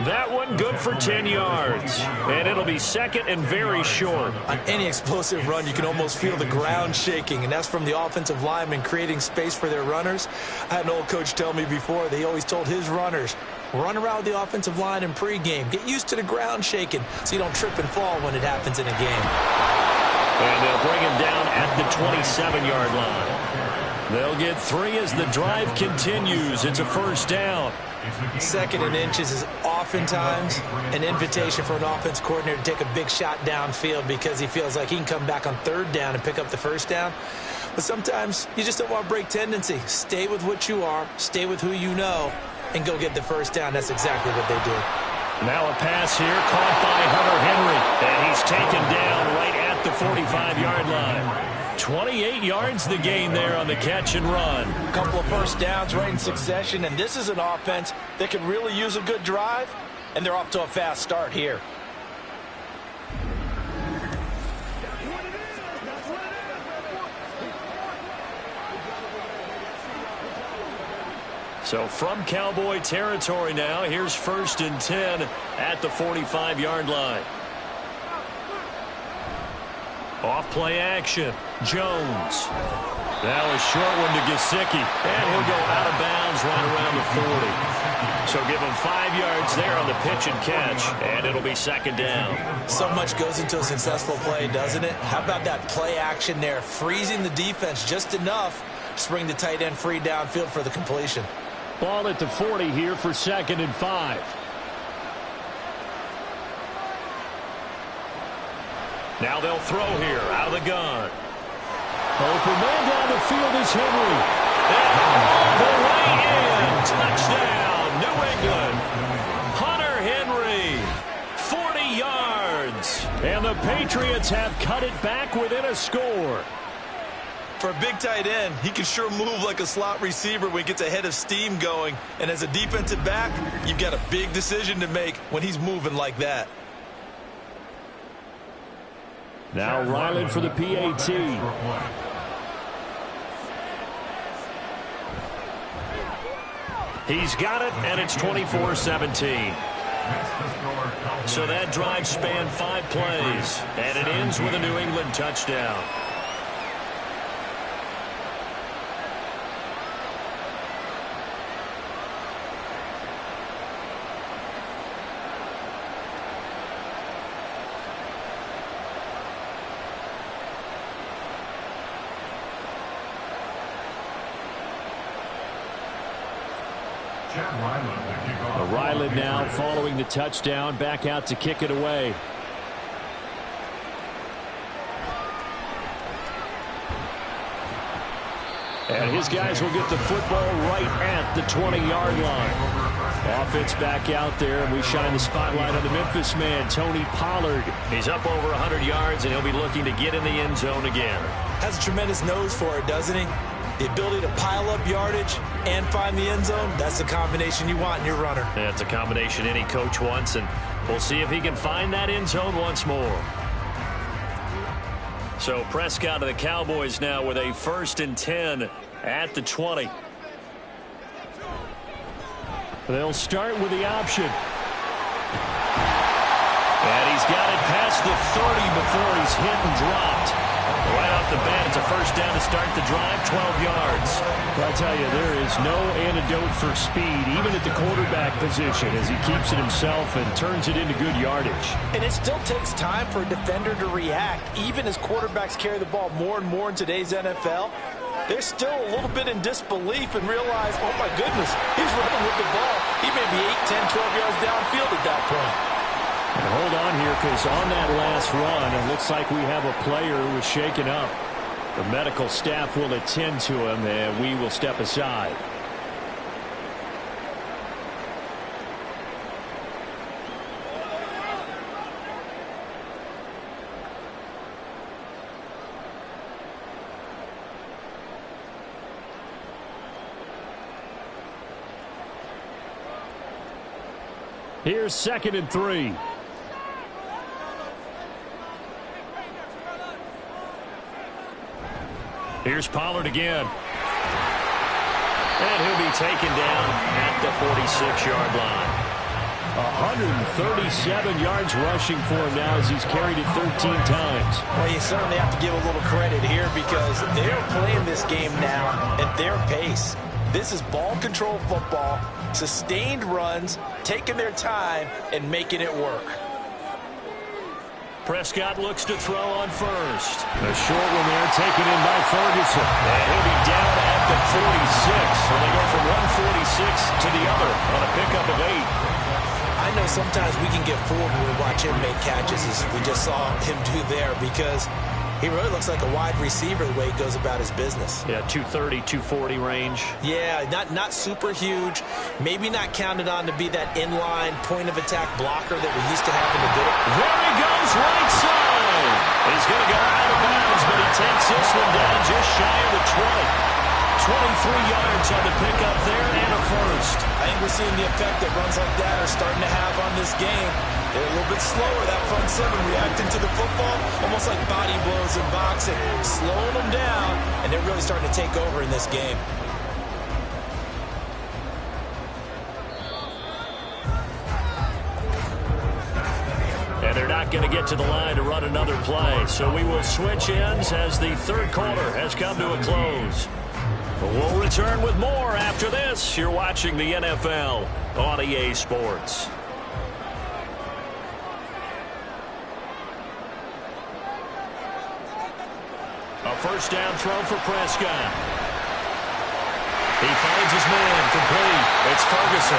That one good for 10 yards. And it'll be 2nd and very short. On any explosive run, you can almost feel the ground shaking, and that's from the offensive linemen creating space for their runners. I had an old coach tell me before, they always told his runners, run around the offensive line in pregame. Get used to the ground shaking so you don't trip and fall when it happens in a game. And they'll bring him down at the 27-yard line. They'll get 3 as the drive continues. It's a 1st down. 2nd and inches is oftentimes an invitation for an offense coordinator to take a big shot downfield because he feels like he can come back on 3rd down and pick up the 1st down. But sometimes you just don't want to break tendency. Stay with what you are, stay with who you know, and go get the 1st down. That's exactly what they did. Now a pass here caught by Hunter Henry. And he's taken down right at the 45-yard line. 28 yards the gain there on the catch and run. A couple of 1st downs right in succession, and this is an offense that could really use a good drive, and they're off to a fast start here. So from Cowboy territory now, here's 1st and 10 at the 45-yard line. Off play action. Jones. Now a short one to Gesicki. And he'll go out of bounds right around the 40. So give him 5 yards there on the pitch and catch. And it'll be 2nd down. So much goes into a successful play, doesn't it? How about that play action there? Freezing the defense just enough to bring the tight end free downfield for the completion. Ball at the 40 here for 2nd and 5. Now they'll throw here out of the gun. Open man down the field is Henry. And all the way in. Touchdown, New England. Hunter Henry, 40 yards. And the Patriots have cut it back within a score. For a big tight end, he can sure move like a slot receiver when he gets a head of steam going. And as a defensive back, you've got a big decision to make when he's moving like that. Now Ryland for the PAT. He's got it, and it's 24-17. So that drive spanned 5 plays, and it ends with a New England touchdown. Ryland now following the touchdown, back out to kick it away. And his guys will get the football right at the 20-yard line. Offense back out there, and we shine the spotlight on the Memphis man, Tony Pollard. He's up over 100 yards, and he'll be looking to get in the end zone again. Has a tremendous nose for it, doesn't he? The ability to pile up yardage and find the end zone, that's the combination you want in your runner. That's a combination any coach wants, and we'll see if he can find that end zone once more. So Prescott of the Cowboys now with a 1st and 10 at the 20. They'll start with the option. And he's got it past the 30 before he's hit and dropped. Right off the bat. It's a first down to start the drive, 12 yards. Well, I tell you, there is no antidote for speed, even at the quarterback position, as he keeps it himself and turns it into good yardage. And it still takes time for a defender to react. Even as quarterbacks carry the ball more and more in today's NFL, they're still a little bit in disbelief and realize, oh my goodness, he's running with the ball. He may be 8, 10, 12 yards downfield at that point. And hold on here, because on that last run, it looks like we have a player who was shaken up. The medical staff will attend to him, and we will step aside. Here's 2nd and 3. Here's Pollard again. And he'll be taken down at the 46-yard line. 137 yards rushing for him now as he's carried it 13 times. Well, you certainly have to give a little credit here because they're playing this game now at their pace. This is ball control football, sustained runs, taking their time, and making it work. Prescott looks to throw on first. A short one there taken in by Ferguson. And he'll be down at the 46. So they go from 146 to the other on a pickup of 8. I know sometimes we can get fooled when we watch him make catches, as we just saw him do there, because he really looks like a wide receiver the way he goes about his business. Yeah, 230, 240 range. Yeah, not super huge. Maybe not counted on to be that inline point-of-attack blocker that we used to have in the good. There he goes, right side. He's going to go out of bounds, but he takes this one down just shy of the 20. 23 yards on the pickup there and a first. I think we're seeing the effect that runs like that are starting to have on this game. They're a little bit slower, that front seven, reacting to the football, almost like body blows in boxing, slowing them down, and they're really starting to take over in this game. And they're not going to get to the line to run another play, so we will switch ends as the third quarter has come to a close. We'll return with more after this. You're watching the NFL on EA Sports. A first down throw for Prescott. He finds his man complete. It's Ferguson.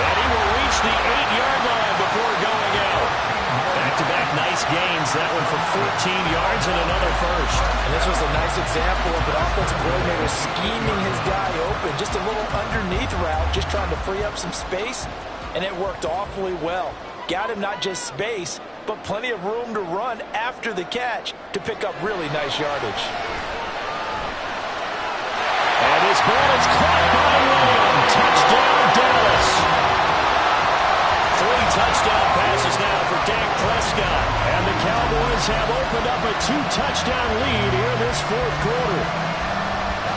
And he will reach the 8-yard line before going out. Back-to-back nice gains. That one for 14 yards and another first. And this was a nice example of an offensive coordinator scheming his guy open. Just a little underneath route, just trying to free up some space. And it worked awfully well. Got him not just space, but plenty of room to run after the catch to pick up really nice yardage. And this ball is caught by Williams. Touchdown, Dallas. 3 touchdown passes now for Dak Prescott. And the Cowboys have opened up a 2-touchdown lead here in this fourth quarter.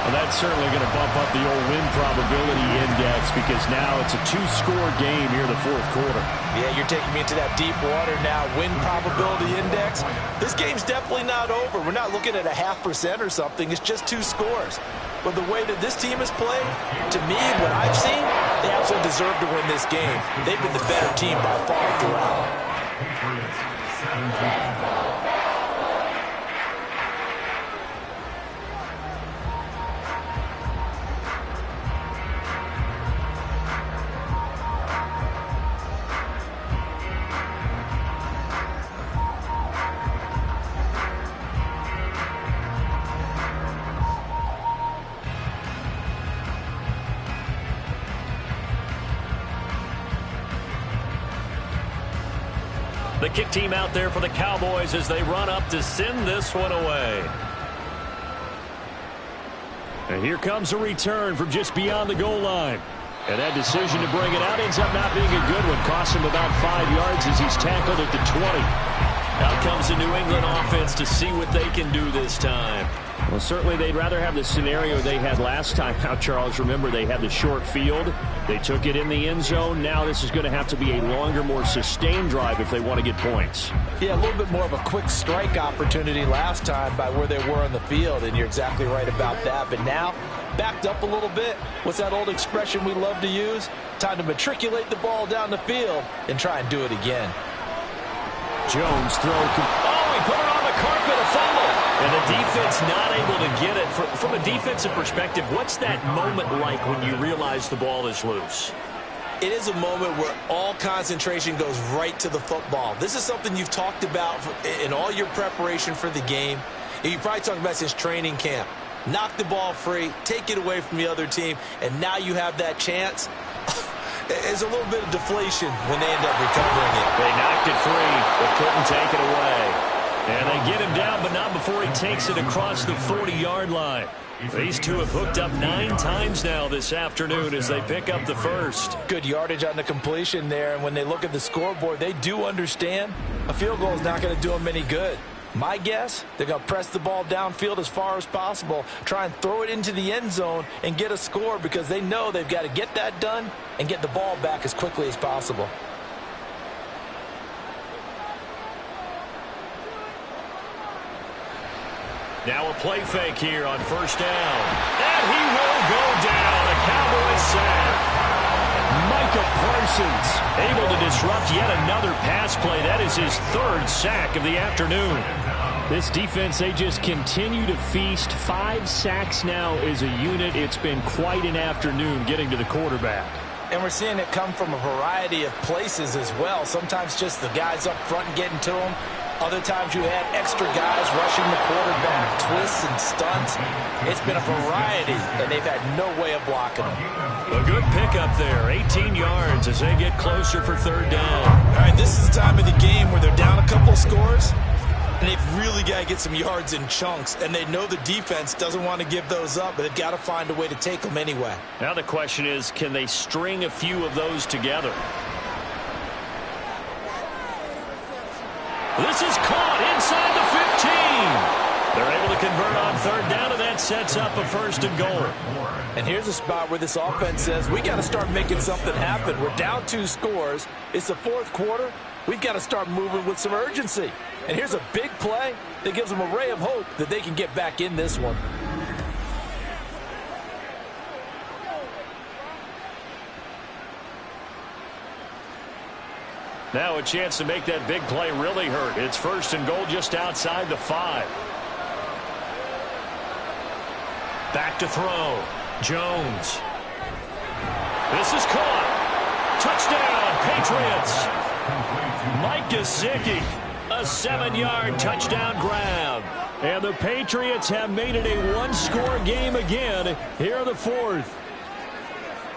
Well, that's certainly going to bump up the old win probability index because now it's a 2-score game here in the fourth quarter. Yeah, you're taking me into that deep water now. Win probability index. This game's definitely not over. We're not looking at a 0.5% or something. It's just 2 scores. But the way that this team has played, to me, what I've seen, they absolutely deserve to win this game. They've been the better team by far throughout. Patriots 17. The kick team out there for the Cowboys as they run up to send this one away. And here comes a return from just beyond the goal line. And that decision to bring it out ends up not being a good one. Cost him about 5 yards as he's tackled at the 20. Out comes the New England offense to see what they can do this time. Well, certainly they'd rather have the scenario they had last time out, Charles. Remember, they had the short field. They took it in the end zone. Now this is going to have to be a longer, more sustained drive if they want to get points. Yeah, a little bit more of a quick strike opportunity last time by where they were on the field, and you're exactly right about that. But now, backed up a little bit. What's that old expression we love to use? Time to matriculate the ball down the field and try and do it again. Jones throw. Oh, he put it on the carpet, a fumble. And the defense not able to get it. From a defensive perspective, what's that moment like when you realize the ball is loose? It is a moment where all concentration goes right to the football. This is something you've talked about in all your preparation for the game. And you probably talked about since training camp. Knock the ball free, take it away from the other team, and now you have that chance. There's a little bit of deflation when they end up recovering it. They knocked it free, but couldn't take it away. And they get him down, but not before he takes it across the 40-yard line. These two have hooked up 9 times now this afternoon as they pick up the first. Good yardage on the completion there, and when they look at the scoreboard, they do understand a field goal is not going to do them any good. My guess, they're going to press the ball downfield as far as possible, try and throw it into the end zone and get a score because they know they've got to get that done and get the ball back as quickly as possible. Now a play fake here on first down. And he will go down. A Cowboys sack. Micah Parsons able to disrupt yet another pass play. That is his 3rd sack of the afternoon. This defense, they just continue to feast. 5 sacks now as a unit. It's been quite an afternoon getting to the quarterback. And we're seeing it come from a variety of places as well. Sometimes just the guys up front getting to them. Other times you had extra guys rushing the quarterback, twists and stunts. It's been a variety, and they've had no way of blocking them. A good pickup there, 18 yards as they get closer for 3rd down. All right, this is the time of the game where they're down a couple of scores, and they've really got to get some yards in chunks, and they know the defense doesn't want to give those up, but they've got to find a way to take them anyway. Now the question is, can they string a few of those together? This is caught inside the 15. They're able to convert on 3rd down, and that sets up a 1st and goal. And here's a spot where this offense says, we got to start making something happen. We're down 2 scores. It's the 4th quarter. We've got to start moving with some urgency. And here's a big play that gives them a ray of hope that they can get back in this one. Now a chance to make that big play really hurt. It's 1st and goal just outside the 5. Back to throw. Jones. This is caught. Touchdown, Patriots. Mike Gesicki. A 7-yard touchdown grab. And the Patriots have made it a 1-score game again here in the 4th.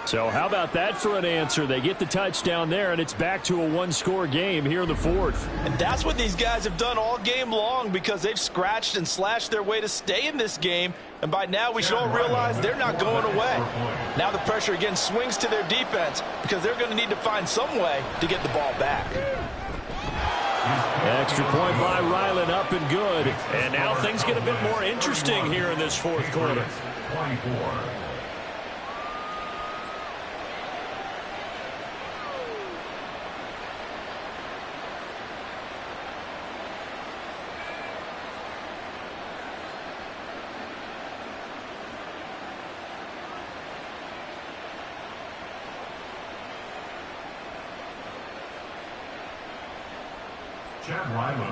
So how about that for an answer? They get the touchdown there, and it's back to a 1-score game here in the 4th. And that's what these guys have done all game long because they've scratched and slashed their way to stay in this game. And by now we should all realize they're not going away. Now the pressure again swings to their defense because they're going to need to find some way to get the ball back. Extra point by Ryland, up and good. And now things get a bit more interesting here in this 4th quarter. 24.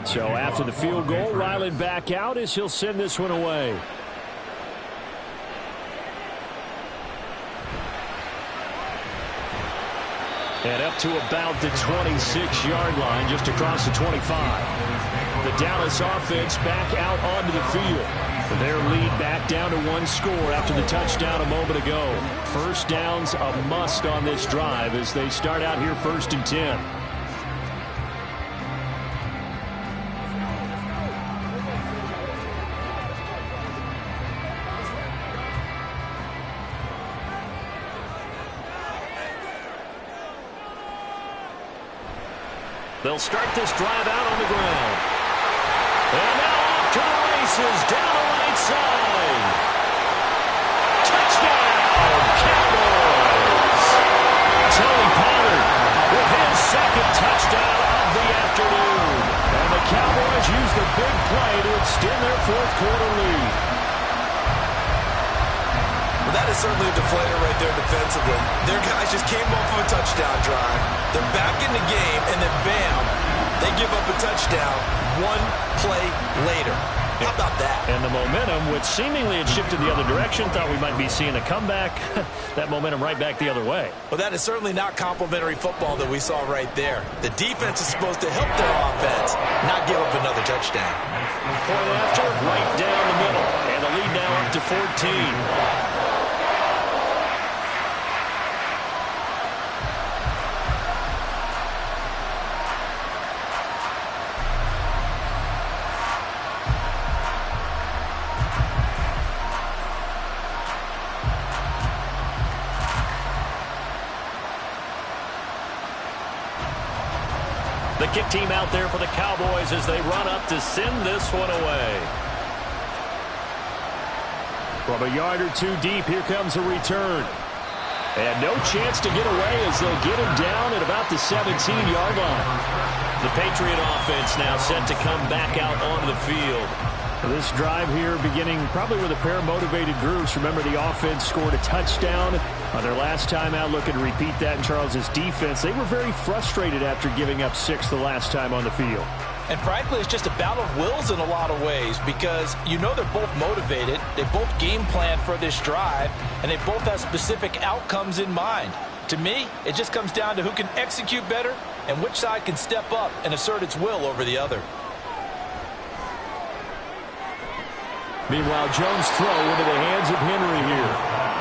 So after the field goal, Ryland back out as he'll send this one away. And up to about the 26-yard line, just across the 25. The Dallas offense back out onto the field. Their lead back down to 1 score after the touchdown a moment ago. 1st down's a must on this drive as they start out here 1st and 10. They'll start this drive out on the ground. off to the races, down the right side. Touchdown, Cowboys! Tony Pollard with his second touchdown of the afternoon. And the Cowboys use the big play to extend their fourth-quarter lead. Well, that is certainly a deflator right there defensively. Their guys just came off of a touchdown drive. They're back in the game, and then bam, they give up a touchdown one play later. How about that? And the momentum, which seemingly had shifted the other direction, thought we might be seeing a comeback. That momentum right back the other way. Well, that is certainly not complimentary football that we saw right there. The defense is supposed to help their offense, not give up another touchdown. Point after, right down the middle. And the lead now up to 14. The kick team out there for the Cowboys as they run up to send this one away. From a yard or two deep, here comes a return. And no chance to get away as they'll get him down at about the 17-yard line. The Patriot offense now set to come back out onto the field. This drive here beginning probably with a pair of motivated groups. Remember, the offense scored a touchdown on their last time out, looking to repeat that in Charles's defense. They were very frustrated after giving up 6 the last time on the field. And frankly, it's just a battle of wills in a lot of ways because you know they're both motivated, they both game plan for this drive, and they both have specific outcomes in mind. To me, it just comes down to who can execute better and which side can step up and assert its will over the other. Meanwhile, Jones' throw into the hands of Henry here.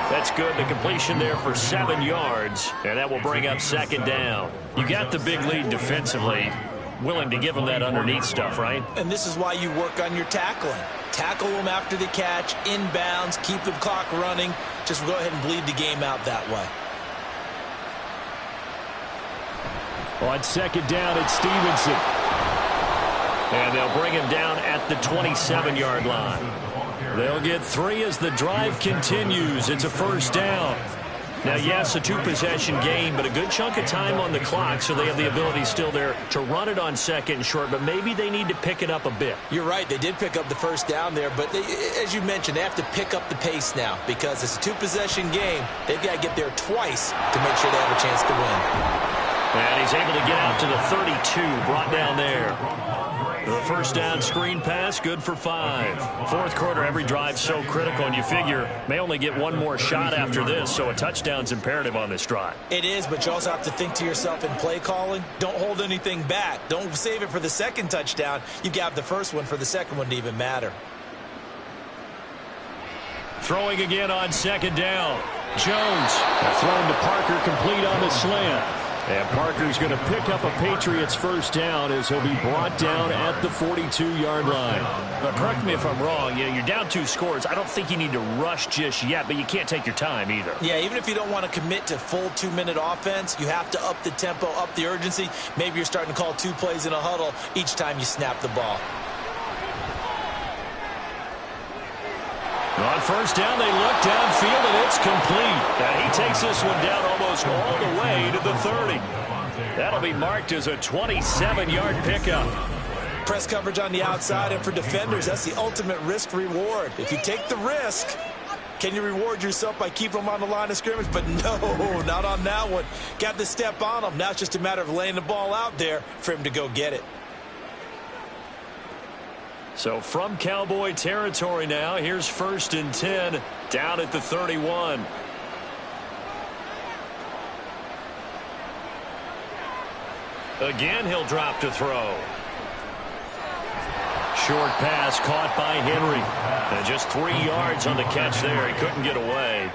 That's good. The completion there for 7 yards, and that will bring up second down. You got the big lead defensively. Willing to give them that underneath stuff, right? And this is why you work on your tackling. Tackle them after the catch, inbounds, keep the clock running. Just go ahead and bleed the game out that way. On second down, it's Stevenson. And they'll bring him down at the 27-yard line. They'll get 3 as the drive continues. It's a first down. Now, yes, a 2-possession game, but a good chunk of time on the clock, so they have the ability still there to run it on second and short, but maybe they need to pick it up a bit. You're right. They did pick up the first down there, but as you mentioned, they have to pick up the pace now because it's a 2-possession game. They've got to get there twice to make sure they have a chance to win. And he's able to get out to the 32, brought down there. The first down screen pass, good for 5. Fourth quarter, every drive so critical, and you figure may only get one more shot after this, so a touchdown's imperative on this drive. It is, but you also have to think to yourself in play calling, don't hold anything back. Don't save it for the second touchdown. You got the first one for the second one to even matter. Throwing again on second down. Jones. Thrown to Parker, complete on the slant. And Parker's going to pick up a Patriots first down as he'll be brought down at the 42-yard line. Now, correct me if I'm wrong. You're down 2 scores. I don't think you need to rush just yet, but you can't take your time either. Yeah, even if you don't want to commit to full 2-minute offense, you have to up the tempo, up the urgency. Maybe you're starting to call 2 plays in a huddle each time you snap the ball. On first down, they look downfield, and it's complete. Now, he takes this one down almost all the way to the 30. That'll be marked as a 27-yard pickup. Press coverage on the outside, and for defenders, that's the ultimate risk-reward. If you take the risk, can you reward yourself by keeping them on the line of scrimmage? But no, not on that one. Got the step on them. Now it's just a matter of laying the ball out there for him to go get it. So from Cowboy territory now, here's 1st and 10 down at the 31. Again, he'll drop to throw. Short pass caught by Henry. And just 3 yards on the catch there. He couldn't get away.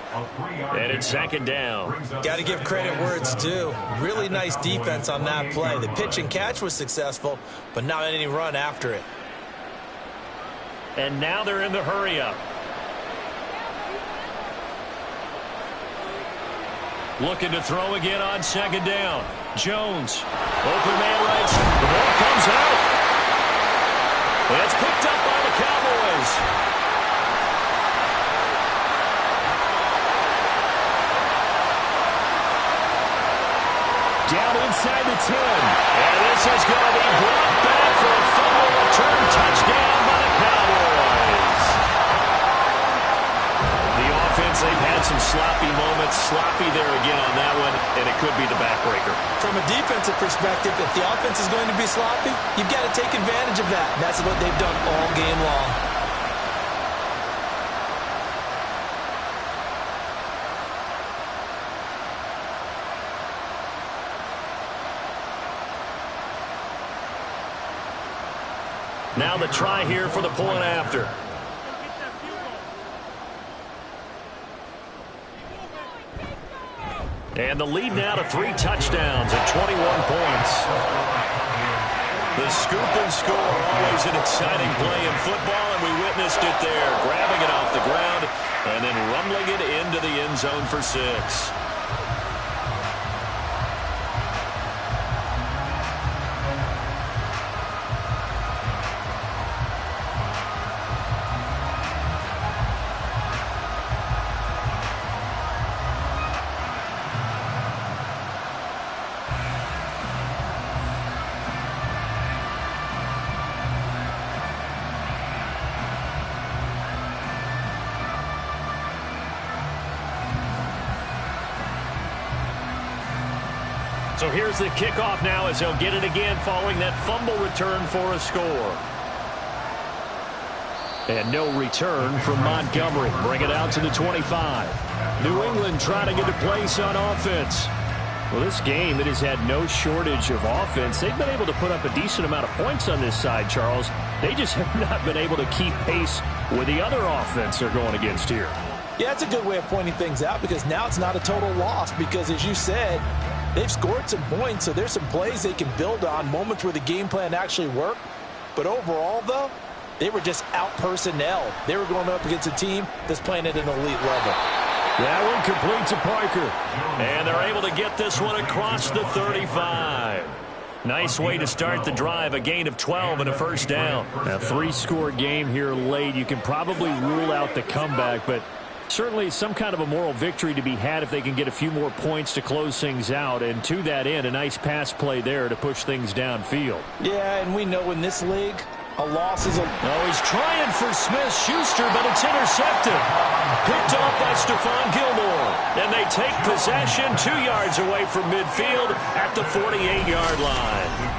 And it's second down. Got to give credit where it's due. Really nice defense on that play. The pitch and catch was successful, but not any run after it. And now they're in the hurry-up. Looking to throw again on second down. Jones. Open man right. The ball comes out. It's picked up by the Cowboys. Down inside the 10. And this is going to be brought back for a fumble return touchdown by the Cowboys. The offense, they've had some sloppy moments. Sloppy there again on that one, and it could be the backbreaker. From a defensive perspective, if the offense is going to be sloppy, you've got to take advantage of that. And that's what they've done all game long. Now the try here for the point after. And the lead now to 3 touchdowns at 21 points. The scoop and score, always an exciting play in football, and we witnessed it there. Grabbing it off the ground and then rumbling it into the end zone for 6. So here's the kickoff now as he'll get it again following that fumble return for a score. And no return from Montgomery. Bring it out to the 25. New England trying to get a place on offense. Well, this game, it has had no shortage of offense. They've been able to put up a decent amount of points on this side, Charles. They just have not been able to keep pace with the other offense they're going against here. Yeah, that's a good way of pointing things out because now it's not a total loss because, as you said, they've scored some points, so there's some plays they can build on, moments where the game plan actually worked. But overall, though, they were just out-personnel. They were going up against a team that's playing at an elite level. That one complete to Parker. And they're able to get this one across the 35. Nice way to start the drive, a gain of 12 and a first down. A 3-score game here late. You can probably rule out the comeback, but certainly some kind of a moral victory to be had if they can get a few more points to close things out. And to that end, a nice pass play there to push things downfield. Yeah, and we know in this league, a loss is a... Oh, he's trying for Smith-Schuster, but it's intercepted. Picked off by Stephon Gilmore. And they take possession 2 yards away from midfield at the 48-yard line.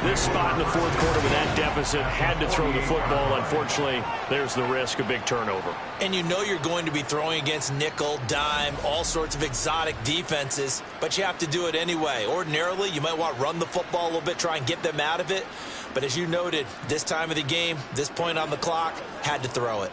This spot in the fourth quarter with that deficit had to throw the football. Unfortunately, there's the risk of big turnover. And you know you're going to be throwing against nickel, dime, all sorts of exotic defenses, but you have to do it anyway. Ordinarily, you might want to run the football a little bit, try and get them out of it. But as you noted, this time of the game, this point on the clock, had to throw it.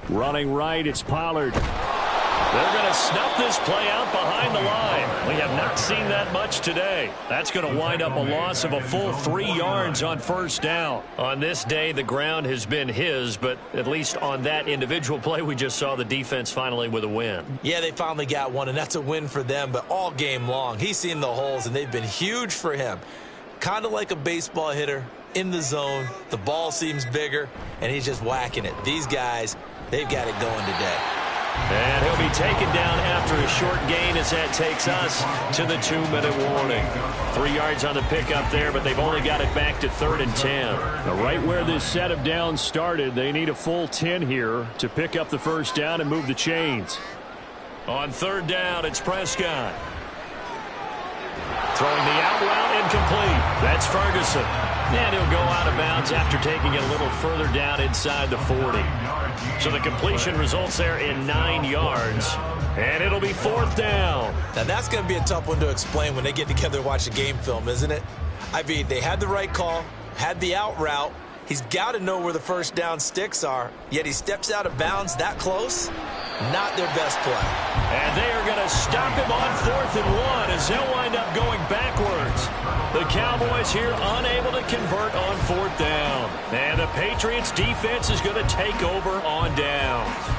Running right, it's Pollard. They're going to snuff this play out behind the line. We have not seen that much today. That's going to wind up a loss of a full 3 yards on first down. On this day, the ground has been his, but at least on that individual play, we just saw the defense finally with a win. Yeah, they finally got one, and that's a win for them, but all game long, he's seen the holes, and they've been huge for him. Kind of like a baseball hitter in the zone. The ball seems bigger, and he's just whacking it. These guys, they've got it going today. And he'll be taken down after a short gain as that takes us to the 2-minute warning. 3 yards on the pickup there, but they've only got it back to 3rd and 10. Now, right where this set of downs started, they need a full 10 here to pick up the first down and move the chains. On 3rd down, it's Prescott. Throwing the out route incomplete. That's Ferguson. And he'll go out of bounds after taking it a little further down inside the 40. So the completion results there in 9 yards. And it'll be 4th down. Now that's going to be a tough one to explain when they get together and watch the game film, isn't it? I mean, they had the right call, had the out route. He's got to know where the first down sticks are. Yet he steps out of bounds that close. Not their best play. And they are going to stop him on 4th and 1 as they'll wind up going backwards. The Cowboys here unable to convert on 4th down. And the Patriots defense is going to take over on downs.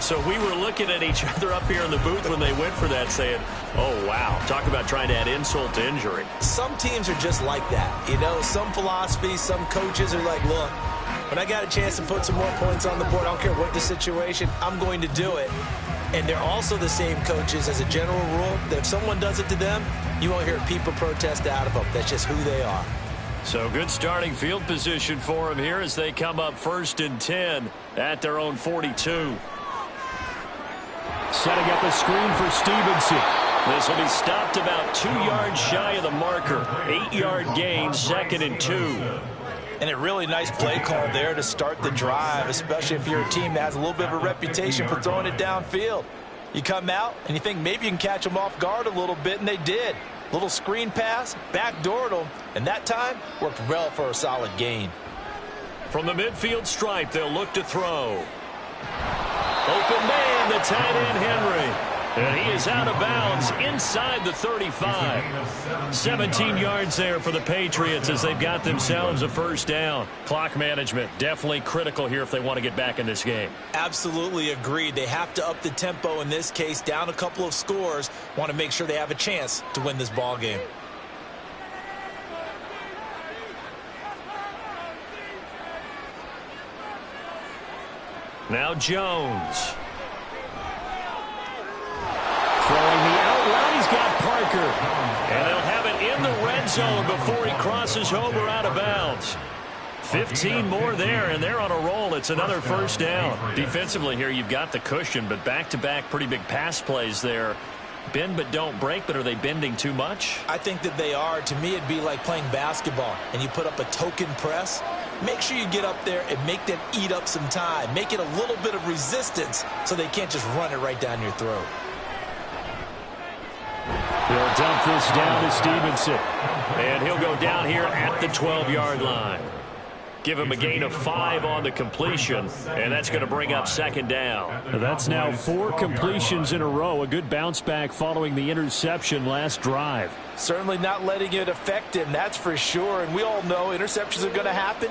So we were looking at each other up here in the booth when they went for that saying, oh, wow, talk about trying to add insult to injury. Some teams are just like that. You know, some philosophies, some coaches are like, look, when I got a chance to put some more points on the board, I don't care what the situation, I'm going to do it. And they're also the same coaches as a general rule that if someone does it to them, you won't hear people protest out of them. That's just who they are. So good starting field position for them here as they come up 1st and 10 at their own 42. Setting up a screen for Stevenson. This will be stopped about 2 yards shy of the marker. 8-yard gain, 2nd and 2. And a really nice play call there to start the drive, especially if you're a team that has a little bit of a reputation for throwing it downfield. You come out and you think maybe you can catch them off guard a little bit, and they did. Little screen pass, backdoored them, and that time worked well for a solid gain. From the midfield stripe, they'll look to throw. Open man, the tight end Henry. And he is out of bounds inside the 35. 17 yards there for the Patriots as they've got themselves a 1st down. Clock management definitely critical here if they want to get back in this game. Absolutely agreed. They have to up the tempo in this case, down a couple of scores. Want to make sure they have a chance to win this ball game. Now Jones. Throwing the out route, he's got Parker. And they'll have it in the red zone before he crosses over out of bounds. 15 more there, and they're on a roll. It's another 1st down. Defensively here, you've got the cushion, but back-to-back pretty big pass plays there. Bend but don't break, but are they bending too much? I think that they are. To me, it'd be like playing basketball, and you put up a token press. Make sure you get up there and make them eat up some time. Make it a little bit of resistance so they can't just run it right down your throat. He'll dump this down to Stevenson. And he'll go down here at the 12-yard line. Give him a gain of 5 on the completion, and that's going to bring up 2nd down. That's now 4 completions in a row. A good bounce back following the interception last drive. Certainly not letting it affect him, that's for sure. And we all know interceptions are going to happen.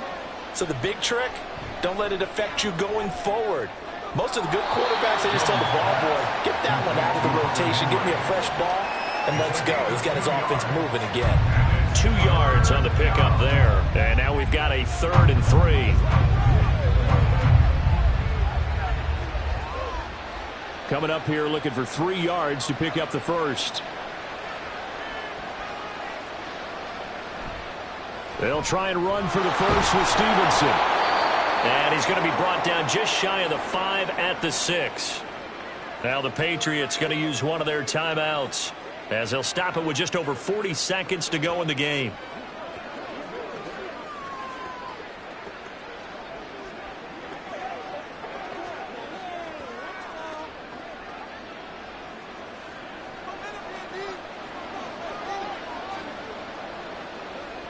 So the big trick, don't let it affect you going forward. Most of the good quarterbacks, they just tell the ball boy, get that one out of the rotation, give me a fresh ball, and let's go. He's got his offense moving again. 2 yards on the pickup there. And now we've got a 3rd and 3. Coming up here looking for 3 yards to pick up the 1st. They'll try and run for the 1st with Stevenson. And he's going to be brought down just shy of the 5 at the 6. Now the Patriots going to use one of their timeouts as they'll stop it with just over 40 seconds to go in the game.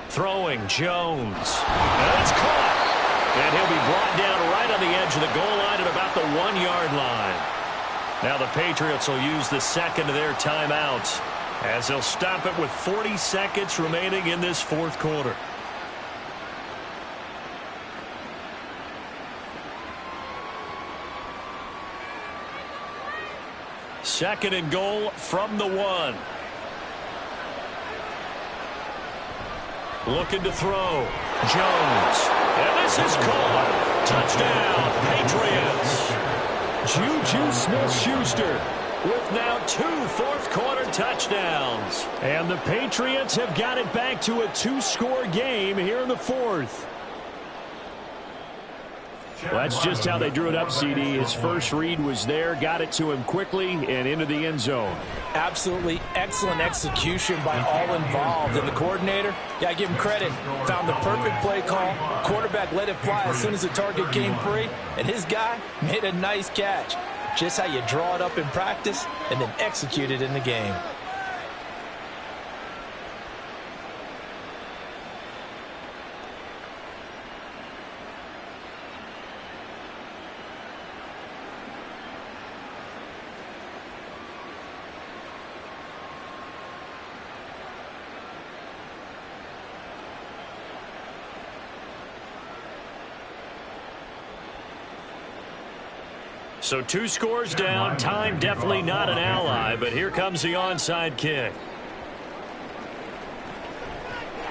Throwing Jones. And that's caught. And he'll be brought down right on the edge of the goal line at about the 1-yard line. Now the Patriots will use the 2nd of their timeouts as they'll stop it with 40 seconds remaining in this 4th quarter. Second and goal from the 1. Looking to throw. Jones. And this is caught. Touchdown, Patriots. Juju Smith-Schuster with now 2 fourth-quarter touchdowns. And the Patriots have got it back to a 2-score game here in the 4th. Well, that's just how they drew it up, CD. His first read was there, got it to him quickly, and into the end zone. Absolutely excellent execution by all involved. And the coordinator, yeah, give him credit. Found the perfect play call. Quarterback let it fly as soon as the target came free. And his guy made a nice catch. Just how you draw it up in practice and then execute it in the game. So 2 scores down. Time definitely not an ally, but here comes the onside kick.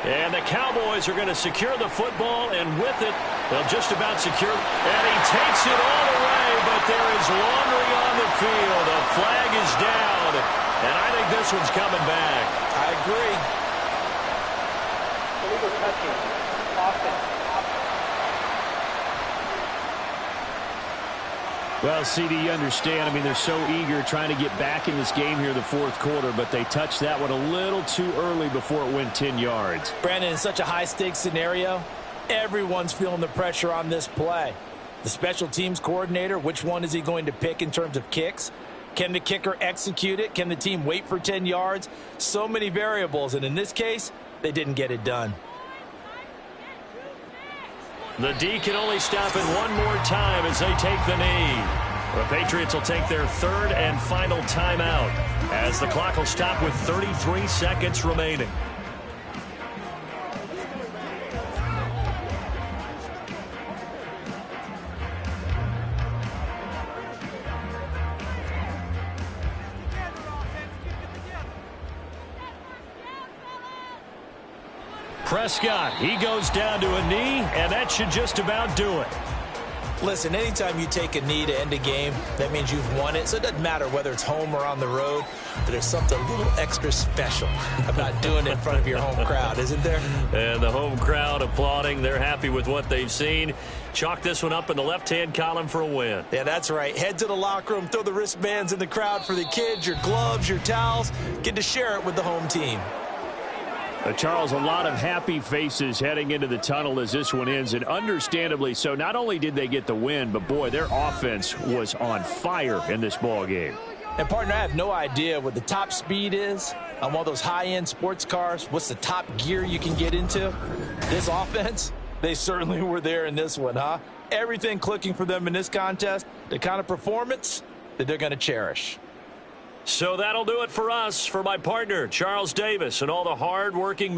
And the Cowboys are going to secure the football, and with it, they'll just about secure. And he takes it all the way, but there is laundering on the field. A flag is down, and I think this one's coming back. I agree. Illegal touching. Offense. Well, CD, you understand. I mean, they're so eager trying to get back in this game here in the fourth quarter, but they touched that one a little too early before it went 10 yards. Brandon, in such a high-stakes scenario, everyone's feeling the pressure on this play. The special teams coordinator, which one is he going to pick in terms of kicks? Can the kicker execute it? Can the team wait for 10 yards? So many variables, and in this case, they didn't get it done. The D can only stop it one more time as they take the knee. The Patriots will take their 3rd and final timeout as the clock will stop with 33 seconds remaining. Prescott, he goes down to a knee, and that should just about do it. Listen, anytime you take a knee to end a game, that means you've won it. So it doesn't matter whether it's home or on the road, but there's something a little extra special about doing it in front of your home crowd, isn't there? And the home crowd applauding. They're happy with what they've seen. Chalk this one up in the left-hand column for a win. Yeah, that's right. Head to the locker room, throw the wristbands in the crowd for the kids, your gloves, your towels. Get to share it with the home team. Charles, a lot of happy faces heading into the tunnel as this one ends, and understandably so. Not only did they get the win, but, boy, their offense was on fire in this ball game. And, partner, I have no idea what the top speed is on one of those high-end sports cars. What's the top gear you can get into? This offense, they certainly were there in this one, huh? Everything clicking for them in this contest, the kind of performance that they're going to cherish. So that'll do it for us. For my partner, Charles Davis, and all the hard-working